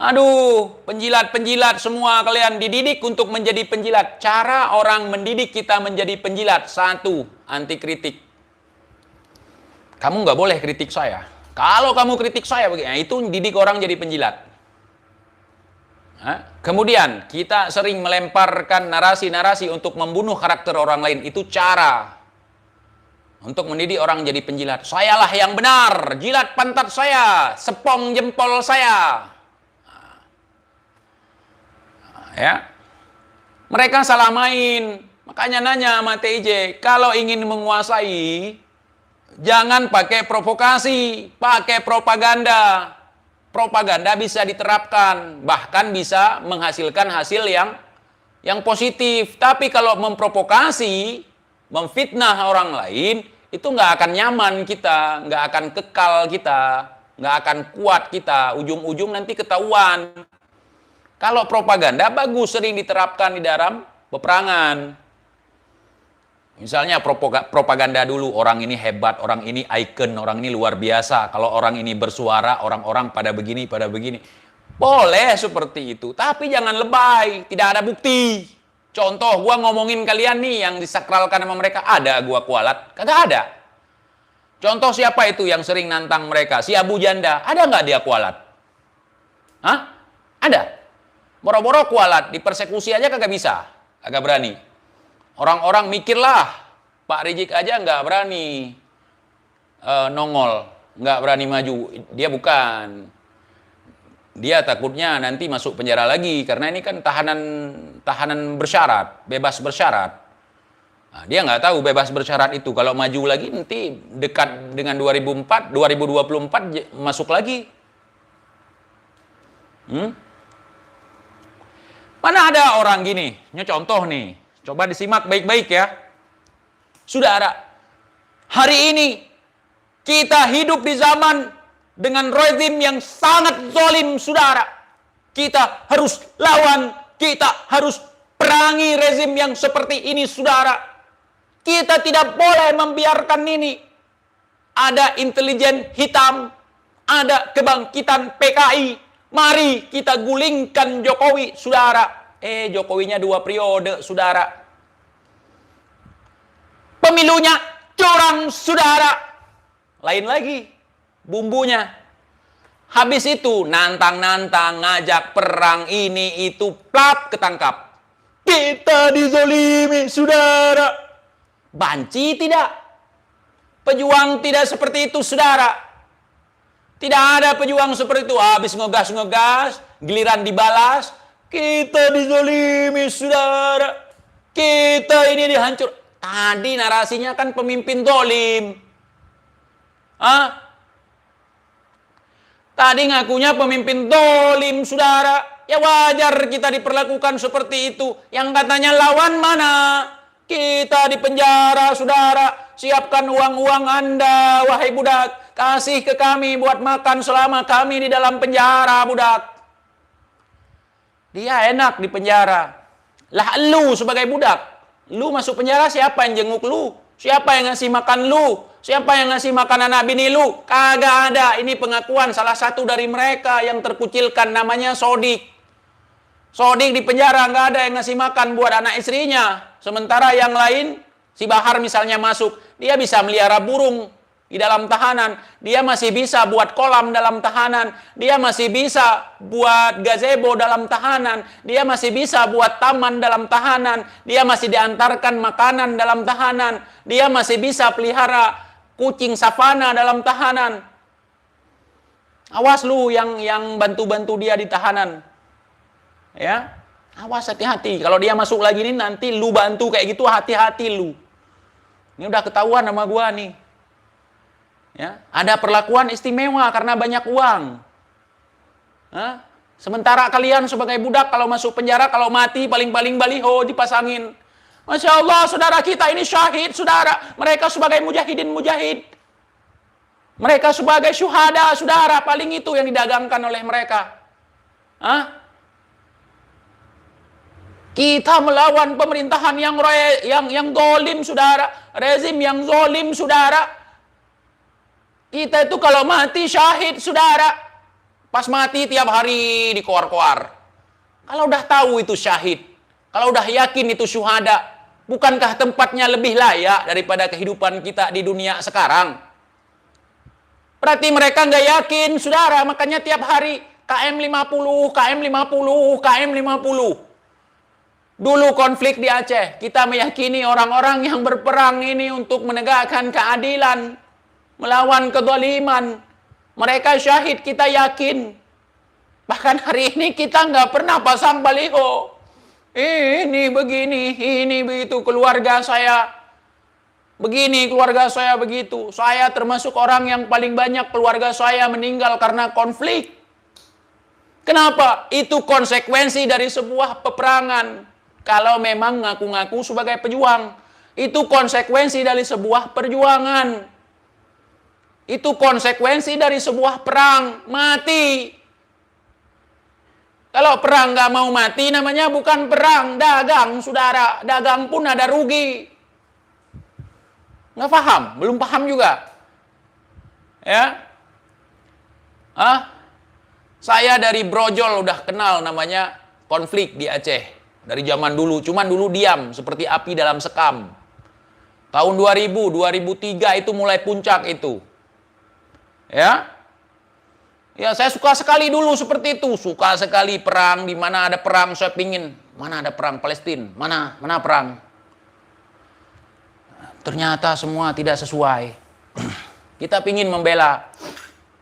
Aduh, penjilat-penjilat semua kalian dididik untuk menjadi penjilat. Cara orang mendidik kita menjadi penjilat. Satu, anti kritik. Kamu nggak boleh kritik saya. Kalau kamu kritik saya, itu didik orang jadi penjilat. Kemudian, kita sering melemparkan narasi-narasi untuk membunuh karakter orang lain. Itu cara untuk mendidik orang jadi penjilat. Sayalah yang benar, jilat pantat saya, sepong jempol saya. Ya, mereka salah main. Makanya nanya sama TIJ, kalau ingin menguasai, jangan pakai provokasi, pakai propaganda. Propaganda bisa diterapkan, bahkan bisa menghasilkan hasil yang positif. Tapi kalau memprovokasi, memfitnah orang lain, itu nggak akan nyaman kita, nggak akan kekal kita, nggak akan kuat kita. Ujung-ujung nanti ketahuan. Kalau propaganda bagus sering diterapkan di dalam peperangan. Misalnya propaganda dulu, orang ini hebat, orang ini icon, orang ini luar biasa. Kalau orang ini bersuara, orang-orang pada begini, pada begini. Boleh seperti itu, tapi jangan lebay, tidak ada bukti. Contoh, gua ngomongin kalian nih yang disakralkan sama mereka, ada gua kualat? Kagak ada. Contoh siapa itu yang sering nantang mereka? Si Abu Janda, ada nggak dia kualat? Ada. Boro-boro kualat, dipersekusi aja kagak bisa, kagak berani. Orang-orang mikirlah, Pak Rizik aja nggak berani nongol, nggak berani maju. Dia bukan. Dia takutnya nanti masuk penjara lagi, karena ini kan tahanan bersyarat, bebas bersyarat. Nah, dia nggak tahu bebas bersyarat itu. Kalau maju lagi nanti dekat dengan 2024 masuk lagi. Mana ada orang gini? Ini contoh nih. Coba disimak baik-baik ya. Saudara, hari ini kita hidup di zaman dengan rezim yang sangat zalim, saudara. Kita harus lawan, kita harus perangi rezim yang seperti ini, saudara. Kita tidak boleh membiarkan ini. Ada intelijen hitam, ada kebangkitan PKI. Mari kita gulingkan Jokowi, saudara. Jokowinya 2 periode, saudara. Pemilunya curang, saudara. Lain lagi bumbunya. Habis itu nantang-nantang, ngajak perang ini itu, plap ketangkap. Kita dizolimi, saudara. Banci tidak. Pejuang tidak seperti itu, saudara. Tidak ada pejuang seperti itu. Habis ngegas, giliran dibalas. Kita dizolimi, saudara. Kita ini dihancur. Tadi narasinya kan pemimpin zalim. Tadi ngakunya pemimpin zalim, saudara. Ya wajar kita diperlakukan seperti itu. Yang katanya lawan mana? Kita di penjara, saudara. Siapkan uang-uang Anda, wahai budak. Kasih ke kami buat makan selama kami di dalam penjara, budak. Dia enak di penjara. Lah lu sebagai budak. Lu masuk penjara, siapa yang jenguk lu? Siapa yang ngasih makan lu? Siapa yang ngasih makan anak bini lu? Kagak ada. Ini pengakuan salah satu dari mereka yang terkucilkan, namanya Sodik. Sodik di penjara, nggak ada yang ngasih makan buat anak istrinya. Sementara yang lain, si Bahar misalnya masuk, dia bisa melihara burung di dalam tahanan. Dia masih bisa buat kolam dalam tahanan. Dia masih bisa buat gazebo dalam tahanan. Dia masih bisa buat taman dalam tahanan. Dia masih diantarkan makanan dalam tahanan. Dia masih bisa pelihara kucing savana dalam tahanan. Awas lu yang bantu-bantu dia di tahanan. Ya, awas, hati-hati. Kalau dia masuk lagi nih, nanti lu bantu kayak gitu, hati-hati lu. Ini udah ketahuan sama gua nih. Ya, ada perlakuan istimewa karena banyak uang. Hah? Sementara kalian sebagai budak kalau masuk penjara, kalau mati paling-paling baliho dipasangin. Masya Allah, saudara kita ini syahid, saudara. Mereka sebagai mujahidin-mujahid. Mereka sebagai syuhada, saudara. Paling itu yang didagangkan oleh mereka. Hah? Kita melawan pemerintahan yang zalim, saudara. Rezim yang zalim, saudara. Kita itu kalau mati syahid, saudara. Pas mati tiap hari dikoar-koar. Kalau udah tahu itu syahid, kalau udah yakin itu syuhada, bukankah tempatnya lebih layak daripada kehidupan kita di dunia sekarang? Berarti mereka nggak yakin, saudara. Makanya tiap hari KM 50, KM 50, KM 50. Dulu konflik di Aceh, kita meyakini orang-orang yang berperang ini untuk menegakkan keadilan, melawan kezaliman. Mereka syahid, kita yakin. Bahkan hari ini kita nggak pernah pasang baliho. Ini begini, ini begitu, keluarga saya begini, keluarga saya begitu. Saya termasuk orang yang paling banyak keluarga saya meninggal karena konflik. Kenapa? Itu konsekuensi dari sebuah peperangan. Kalau memang ngaku-ngaku sebagai pejuang, itu konsekuensi dari sebuah perjuangan. Itu konsekuensi dari sebuah perang, mati. Kalau perang nggak mau mati, namanya bukan perang, dagang, saudara. Dagang pun ada rugi. Nggak paham? Belum paham juga. Ya? Saya dari brojol udah kenal namanya konflik di Aceh. Dari zaman dulu, cuman dulu diam seperti api dalam sekam. Tahun 2000, 2003 itu mulai puncak itu. Ya. Ya, saya suka sekali dulu seperti itu. Suka sekali perang, di mana ada perang saya pingin. Mana ada perang Palestina? Mana perang? Ternyata semua tidak sesuai. Kita pingin membela.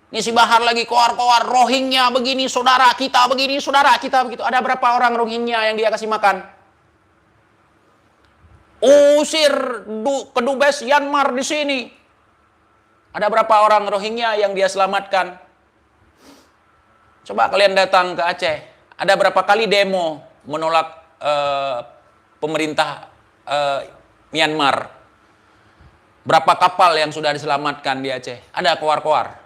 Ini si Bahar lagi koar-koar, Rohingya begini, saudara kita begini, saudara kita begitu. Ada berapa orang Rohingya yang dia kasih makan? Usir kedubes Myanmar di sini. Ada berapa orang Rohingya yang dia selamatkan? Coba kalian datang ke Aceh. Ada berapa kali demo menolak pemerintah Myanmar? Berapa kapal yang sudah diselamatkan di Aceh? Ada koar-koar.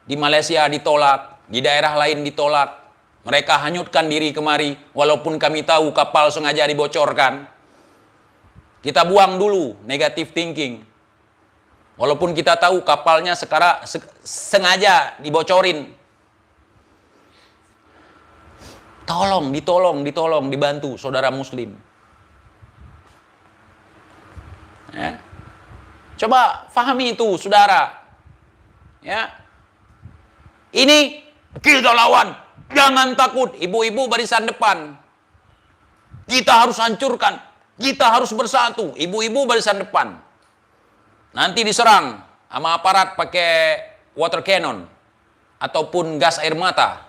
Di Malaysia ditolak, di daerah lain ditolak. Mereka hanyutkan diri kemari, walaupun kami tahu kapal sengaja dibocorkan. Kita buang dulu negative thinking. Walaupun kita tahu kapalnya sekarang sengaja dibocorin. Ditolong, dibantu saudara muslim. Ya. Coba fahami itu, saudara. Ya. Ini kita lawan. Jangan takut. Ibu-ibu barisan depan. Kita harus hancurkan. Kita harus bersatu. Ibu-ibu barisan depan. Nanti diserang sama aparat pakai water cannon. Ataupun gas air mata.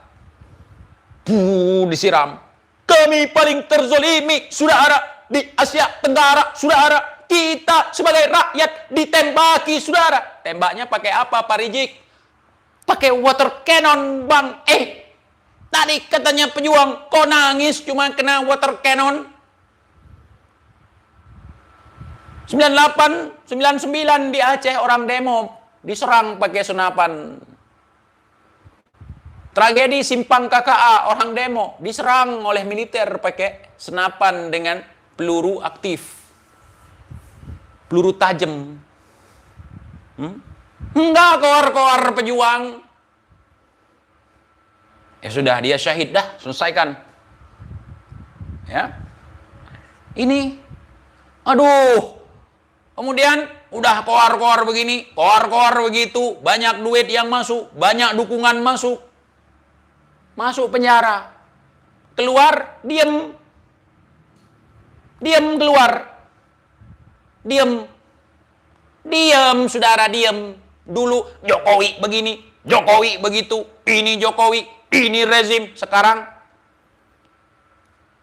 Disiram. Kami paling terzolimi, saudara. Di Asia Tenggara, saudara. Kita sebagai rakyat ditembaki, saudara. Tembaknya pakai apa, Pak Rizik? Pakai water cannon, Bang. Tadi katanya pejuang, kok nangis cuma kena water cannon? 98, 99 di Aceh orang demo diserang pakai senapan. Tragedi Simpang KKA, orang demo diserang oleh militer pakai senapan dengan peluru aktif. Peluru tajam. Enggak, koar-koar pejuang. Ya sudah, dia syahid dah, selesaikan. Ya. Ini, aduh. Kemudian udah koar-koar begini, koar-koar begitu, banyak duit yang masuk, banyak dukungan masuk. Masuk penjara. Keluar, diem. Diem keluar. Diem. Diem, saudara, diem. Dulu Jokowi begini, Jokowi begitu, ini Jokowi, ini rezim. Sekarang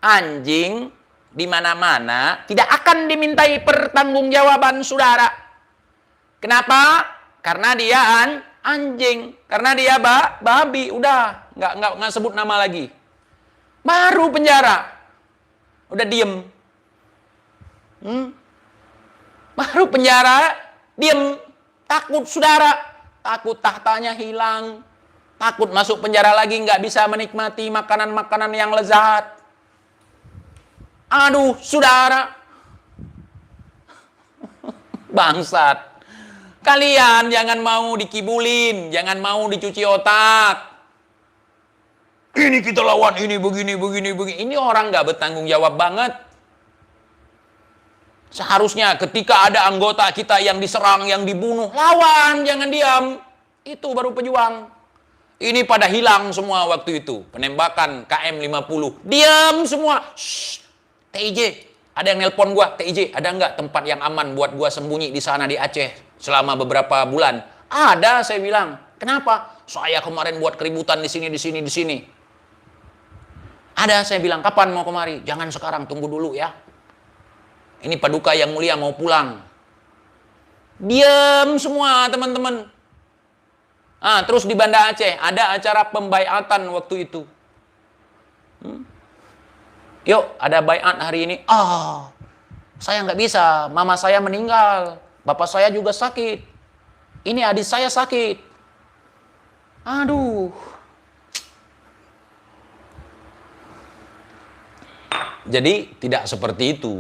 anjing di mana-mana tidak akan dimintai pertanggungjawaban, saudara. Kenapa? Karena dia anjing, karena dia babi, udah nggak sebut nama lagi. Baru penjara, udah diem. Baru penjara, diem, takut, saudara, takut tahtanya hilang, takut masuk penjara lagi nggak bisa menikmati makanan-makanan yang lezat. Aduh, saudara. Bangsat. Kalian jangan mau dikibulin, jangan mau dicuci otak. Ini kita lawan, ini begini. Ini orang nggak bertanggung jawab banget. Seharusnya ketika ada anggota kita yang diserang, yang dibunuh, lawan, jangan diam. Itu baru pejuang. Ini pada hilang semua waktu itu. Penembakan KM50. Diam semua. Shh. TIJ, ada yang nelpon gua, TIJ, ada nggak tempat yang aman buat gua sembunyi di sana di Aceh selama beberapa bulan? Ada, saya bilang. Kenapa? Saya kemarin buat keributan di sini. Ada, saya bilang. Kapan mau kemari? Jangan sekarang, tunggu dulu ya. Ini Paduka yang mulia mau pulang. Diam semua, teman-teman. Terus di Banda Aceh ada acara pembaiatan waktu itu. Yuk, ada baiat hari ini. Saya nggak bisa. Mama saya meninggal. Bapak saya juga sakit. Ini adik saya sakit. Aduh. Jadi tidak seperti itu.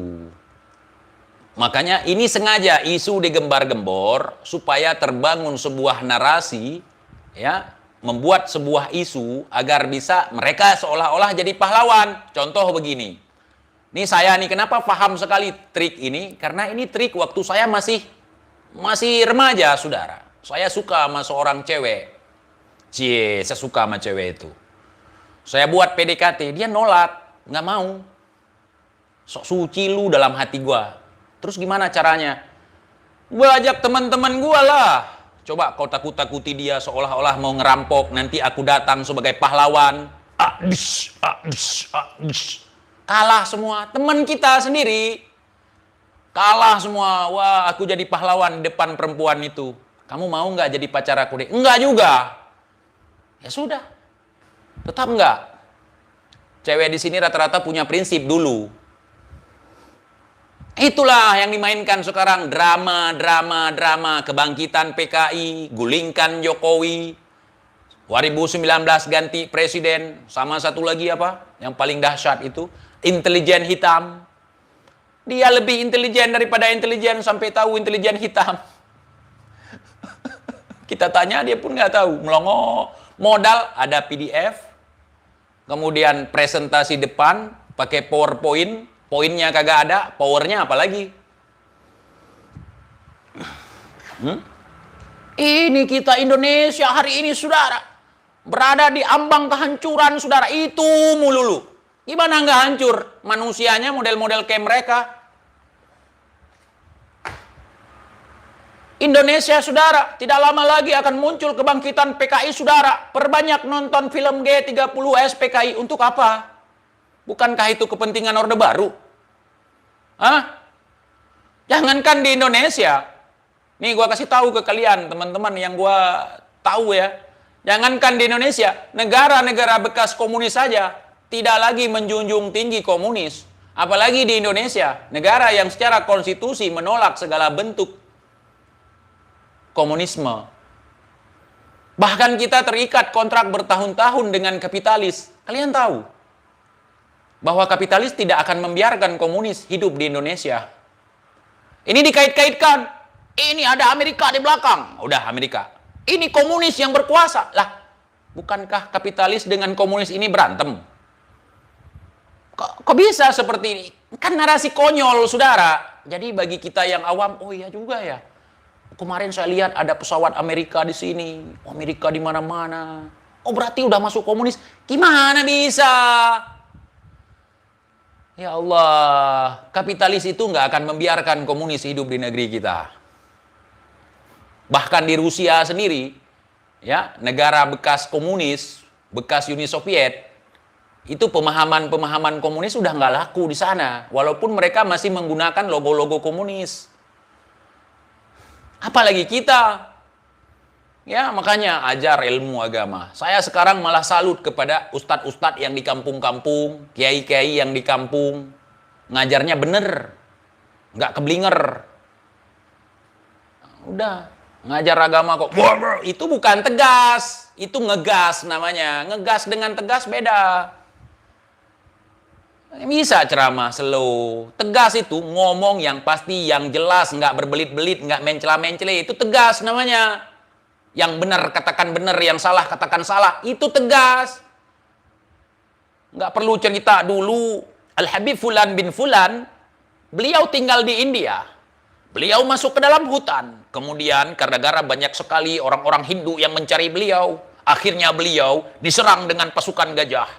Makanya ini sengaja isu digembar-gembor supaya terbangun sebuah narasi, ya, membuat sebuah isu agar bisa mereka seolah-olah jadi pahlawan. Contoh begini. Nih saya nih kenapa paham sekali trik ini? Karena ini trik waktu saya masih remaja, saudara. Saya suka sama seorang cewek. Saya suka sama cewek itu. Saya buat PDKT, dia nolak, nggak mau. Sok suci lu dalam hati gua. Terus gimana caranya? Gua ajak teman-teman gua lah. Coba kau takut-takuti dia seolah-olah mau ngerampok, nanti aku datang sebagai pahlawan. Kalah semua. Teman kita sendiri kalah semua. Wah, aku jadi pahlawan di depan perempuan itu. Kamu mau nggak jadi pacar aku deh? Enggak juga. Ya sudah. Tetap enggak. Cewek di sini rata-rata punya prinsip dulu. Itulah yang dimainkan sekarang, drama, kebangkitan PKI, gulingkan Jokowi, 2019 ganti presiden, sama satu lagi apa, yang paling dahsyat itu, intelijen hitam. Dia lebih intelijen daripada intelijen, sampai tahu intelijen hitam. Kita tanya, dia pun nggak tahu, melongo, modal ada PDF, kemudian presentasi depan, pakai PowerPoint, poinnya kagak ada, powernya apalagi. Ini kita Indonesia hari ini, saudara, berada di ambang kehancuran, saudara. Itu mululu. Gimana nggak hancur? Manusianya model-model kayak mereka. Indonesia, saudara, tidak lama lagi akan muncul kebangkitan PKI, saudara. Perbanyak nonton film G30S PKI. Untuk apa? Bukankah itu kepentingan Orde Baru? Jangankan di Indonesia. Nih gua kasih tahu ke kalian, teman-teman yang gua tahu ya. Jangankan di Indonesia, negara-negara bekas komunis saja tidak lagi menjunjung tinggi komunis. Apalagi di Indonesia, negara yang secara konstitusi menolak segala bentuk komunisme. Bahkan kita terikat kontrak bertahun-tahun dengan kapitalis. Kalian tahu bahwa kapitalis tidak akan membiarkan komunis hidup di Indonesia. Ini dikait-kaitkan. Ini ada Amerika di belakang. Udah Amerika. Ini komunis yang berkuasa. Lah, bukankah kapitalis dengan komunis ini berantem? Kok bisa seperti ini? Kan narasi konyol, saudara. Jadi bagi kita yang awam, oh iya juga ya. Kemarin saya lihat ada pesawat Amerika di sini. Amerika di mana-mana. Oh berarti udah masuk komunis. Gimana bisa? Ya Allah, kapitalis itu nggak akan membiarkan komunis hidup di negeri kita. Bahkan di Rusia sendiri, ya, negara bekas komunis, bekas Uni Soviet, itu pemahaman komunis sudah nggak laku di sana, walaupun mereka masih menggunakan logo-logo komunis. Apalagi kita, ya makanya ajar ilmu agama. Saya sekarang malah salut kepada ustadz-ustadz yang di kampung-kampung, kiai-kiai yang di kampung, ngajarnya bener, nggak keblinger. Udah. Ngajar agama kok, itu bukan tegas, itu ngegas namanya. Ngegas dengan tegas beda. Bisa ceramah slow. Tegas itu ngomong yang pasti, yang jelas, nggak berbelit-belit, nggak mencela-mencele. Itu tegas namanya. Yang benar katakan benar, yang salah katakan salah. Itu tegas. Nggak perlu cerita dulu. Al-Habib Fulan bin Fulan, beliau tinggal di India. Beliau masuk ke dalam hutan. Kemudian gara-gara banyak sekali orang-orang Hindu yang mencari beliau. Akhirnya beliau diserang dengan pasukan gajah.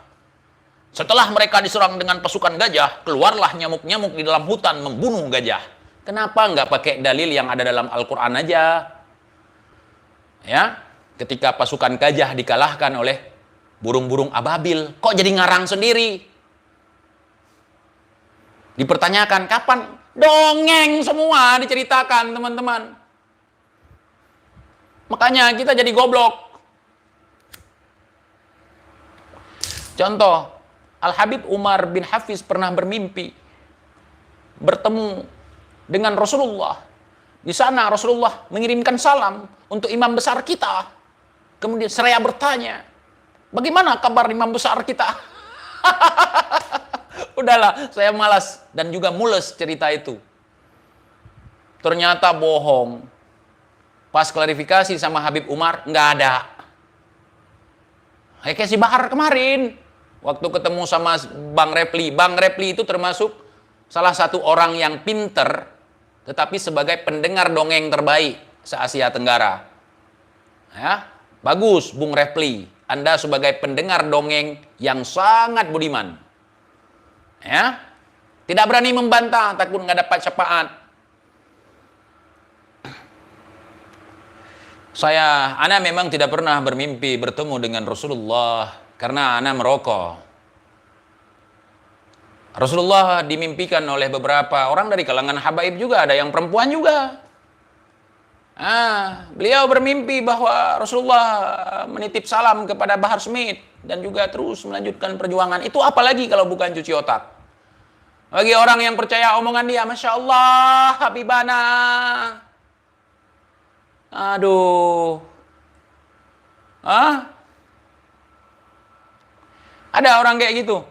Setelah mereka diserang dengan pasukan gajah, keluarlah nyamuk-nyamuk di dalam hutan membunuh gajah. Kenapa nggak pakai dalil yang ada dalam Al-Quran aja? Ya, ketika pasukan gajah dikalahkan oleh burung-burung ababil, kok jadi ngarang sendiri? Dipertanyakan kapan? Dongeng semua diceritakan, teman-teman. Makanya kita jadi goblok. Contoh, Al-Habib Umar bin Hafiz pernah bermimpi bertemu dengan Rasulullah. Di sana Rasulullah mengirimkan salam untuk imam besar kita. Kemudian saya bertanya, bagaimana kabar imam besar kita? Udahlah, saya malas dan juga mules cerita itu. Ternyata bohong. Pas klarifikasi sama Habib Umar, nggak ada. Kayak si Bahar kemarin, waktu ketemu sama Bang Repli. Bang Repli itu termasuk salah satu orang yang pinter, tetapi sebagai pendengar dongeng terbaik se-Asia Tenggara. Ya, bagus Bung Repli. Anda sebagai pendengar dongeng yang sangat budiman. Ya, tidak berani membantah, takut nggak dapat syafaat. Ana memang tidak pernah bermimpi bertemu dengan Rasulullah karena ana merokok. Rasulullah dimimpikan oleh beberapa orang dari kalangan habaib juga, ada yang perempuan juga. Beliau bermimpi bahwa Rasulullah menitip salam kepada Bahar Smith dan juga terus melanjutkan perjuangan. Itu apalagi kalau bukan cuci otak. Bagi orang yang percaya omongan dia, Masya Allah, Habibana. Aduh. Ada orang kayak gitu.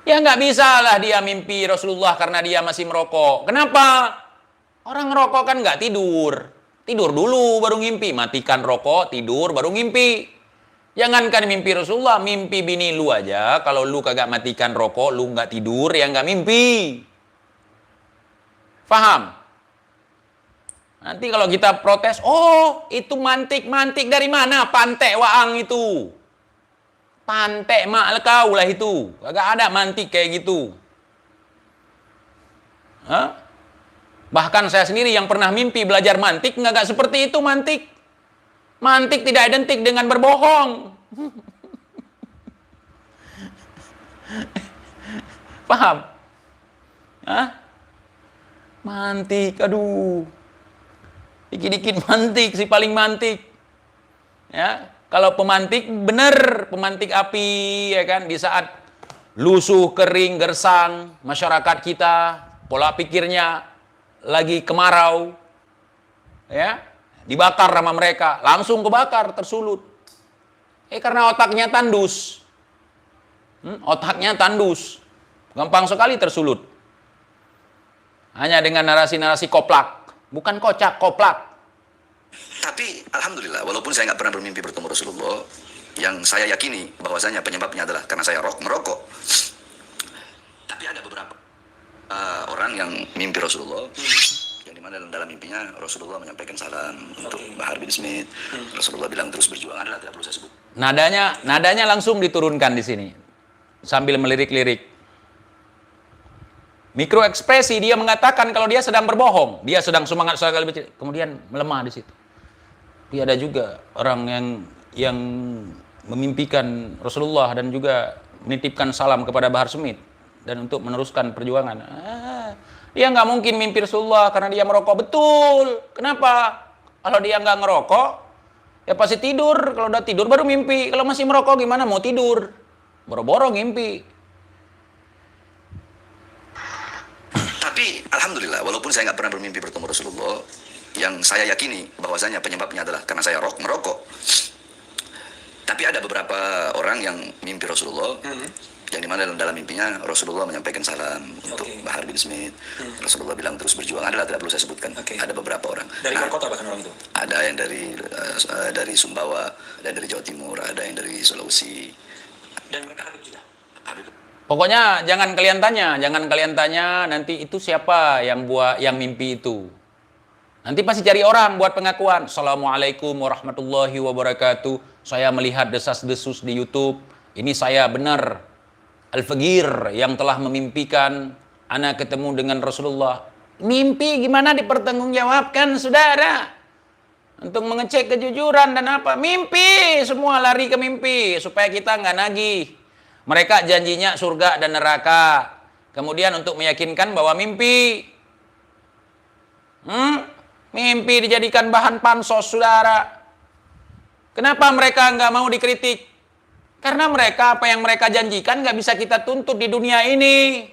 Ya nggak bisa lah dia mimpi Rasulullah karena dia masih merokok. Kenapa? Orang ngerokok kan nggak tidur. Tidur dulu baru ngimpi. Matikan rokok, tidur baru ngimpi. Jangankan mimpi Rasulullah, mimpi bini lu aja. Kalau lu kagak matikan rokok, lu nggak tidur, ya nggak mimpi. Faham? Nanti kalau kita protes, oh itu mantik dari mana? Pantek waang itu. Pantek mak kau lah itu. Kagak ada mantik kayak gitu. Bahkan saya sendiri yang pernah mimpi belajar mantik, nggak seperti itu mantik. Mantik tidak identik dengan berbohong. Paham? Mantik, aduh. Dikit-dikit mantik, si paling mantik. Ya, kalau pemantik bener, pemantik api ya kan, di saat lusuh, kering, gersang, masyarakat kita pola pikirnya lagi kemarau, ya, dibakar sama mereka, langsung kebakar, tersulut. Karena otaknya tandus. Otaknya tandus. Gampang sekali tersulut. Hanya dengan narasi-narasi koplak. Bukan kocak, koplak. Tapi alhamdulillah, walaupun saya nggak pernah bermimpi bertemu Rasulullah, yang saya yakini bahwasanya penyebabnya adalah karena saya merokok. Tapi ada beberapa orang yang mimpi Rasulullah, yang dimana dalam mimpinya Rasulullah menyampaikan salam untuk Bahar bin Smith. Rasulullah bilang terus berjuang, adalah tidak perlu saya sebut. Nadanya langsung diturunkan di sini sambil melirik-lirik. Mikroekspresi, dia mengatakan kalau dia sedang berbohong, dia sedang semangat sekali, kemudian melemah di situ. Tapi ada juga orang yang memimpikan Rasulullah dan juga menitipkan salam kepada Bahar Smith dan untuk meneruskan perjuangan. Dia nggak mungkin mimpi Rasulullah karena dia merokok. Betul. Kenapa? Kalau dia nggak ngerokok, ya pasti tidur. Kalau udah tidur baru mimpi. Kalau masih merokok gimana mau tidur? Boro-boro ngimpi. Tapi alhamdulillah, walaupun saya nggak pernah bermimpi bertemu Rasulullah, yang saya yakini bahwasanya penyebabnya adalah karena saya merokok. Tapi ada beberapa orang yang mimpi Rasulullah, yang dimana dalam mimpinya Rasulullah menyampaikan salam untuk Bahar bin Smith. Rasulullah bilang terus berjuang, adalah tidak perlu saya sebutkan. Ada beberapa orang. Dari luar kota bahkan orang itu? Ada yang dari Sumbawa, ada yang dari Jawa Timur, ada yang dari Sulawesi. Dan mereka Habib juga? Habib. Pokoknya jangan kalian tanya nanti itu siapa yang mimpi itu. Nanti pasti cari orang buat pengakuan. Assalamualaikum warahmatullahi wabarakatuh. Saya melihat desas-desus di YouTube. Ini saya benar Al-Fagir yang telah memimpikan ana ketemu dengan Rasulullah. Mimpi gimana dipertanggungjawabkan, saudara? Untuk mengecek kejujuran dan apa? Mimpi, semua lari ke mimpi supaya kita nggak nagih. Mereka janjinya surga dan neraka. Kemudian untuk meyakinkan bahwa mimpi dijadikan bahan pansos, saudara. Kenapa mereka nggak mau dikritik? Karena mereka, apa yang mereka janjikan nggak bisa kita tuntut di dunia ini.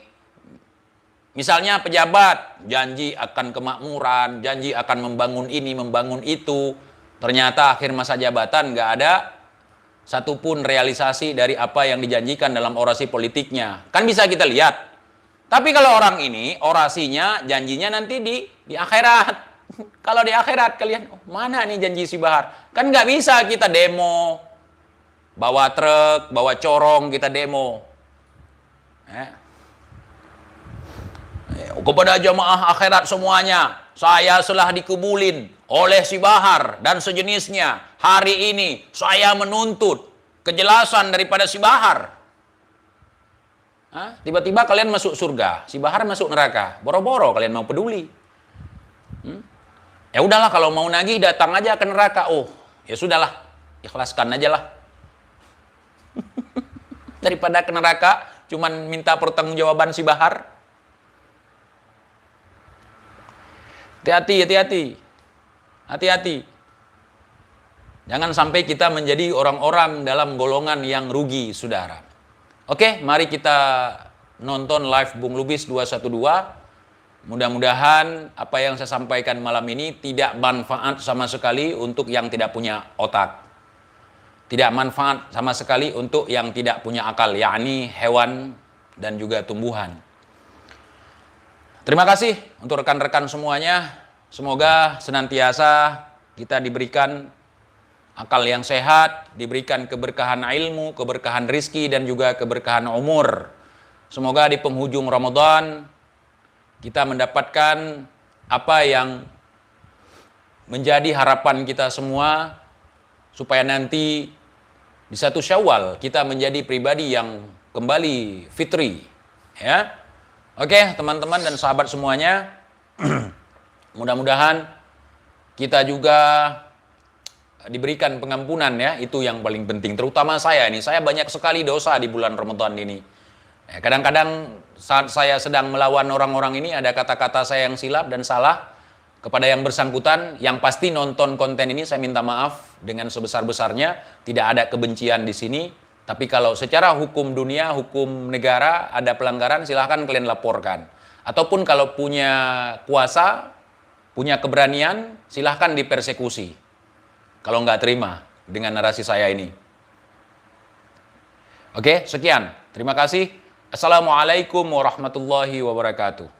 Misalnya pejabat, janji akan kemakmuran, janji akan membangun ini, membangun itu. Ternyata akhir masa jabatan nggak ada satupun realisasi dari apa yang dijanjikan dalam orasi politiknya. Kan bisa kita lihat. Tapi kalau orang ini, orasinya, janjinya nanti di akhirat. Kalau di akhirat kalian, mana nih janji si Bahar? Kan nggak bisa kita demo. Bawa truk, bawa corong, kita demo. Kepada jamaah akhirat semuanya, saya telah dikabulin oleh si Bahar dan sejenisnya. Hari ini saya menuntut kejelasan daripada si Bahar. Tiba-tiba kalian masuk surga, si Bahar masuk neraka. Boro-boro kalian mau peduli. Ya udahlah, kalau mau nagih datang aja ke neraka. Oh, ya sudahlah, ikhlaskan aja lah. Daripada ke neraka cuman minta pertanggungjawaban si Bahar. Hati-hati. Jangan sampai kita menjadi orang-orang dalam golongan yang rugi, saudara. Oke, mari kita nonton live Bung Lubis 212. Mudah-mudahan apa yang saya sampaikan malam ini tidak manfaat sama sekali untuk yang tidak punya otak. Tidak manfaat sama sekali untuk yang tidak punya akal, yakni hewan dan juga tumbuhan. Terima kasih untuk rekan-rekan semuanya. Semoga senantiasa kita diberikan akal yang sehat, diberikan keberkahan ilmu, keberkahan rizki, dan juga keberkahan umur. Semoga di penghujung Ramadan kita mendapatkan apa yang menjadi harapan kita semua, supaya nanti di 1 Syawal kita menjadi pribadi yang kembali fitri. Ya. Oke, teman-teman dan sahabat semuanya, mudah-mudahan kita juga diberikan pengampunan, ya, itu yang paling penting. Terutama saya banyak sekali dosa di bulan Ramadan ini. Kadang-kadang saat saya sedang melawan orang-orang ini ada kata-kata saya yang silap dan salah. kepada yang bersangkutan, yang pasti nonton konten ini saya minta maaf dengan sebesar-besarnya, tidak ada kebencian di sini. Tapi kalau secara hukum dunia, hukum negara ada pelanggaran, silahkan kalian laporkan. Ataupun kalau punya kuasa, punya keberanian, silahkan dipersekusi. Kalau nggak terima dengan narasi saya ini. Oke, sekian. Terima kasih. Assalamualaikum warahmatullahi wabarakatuh.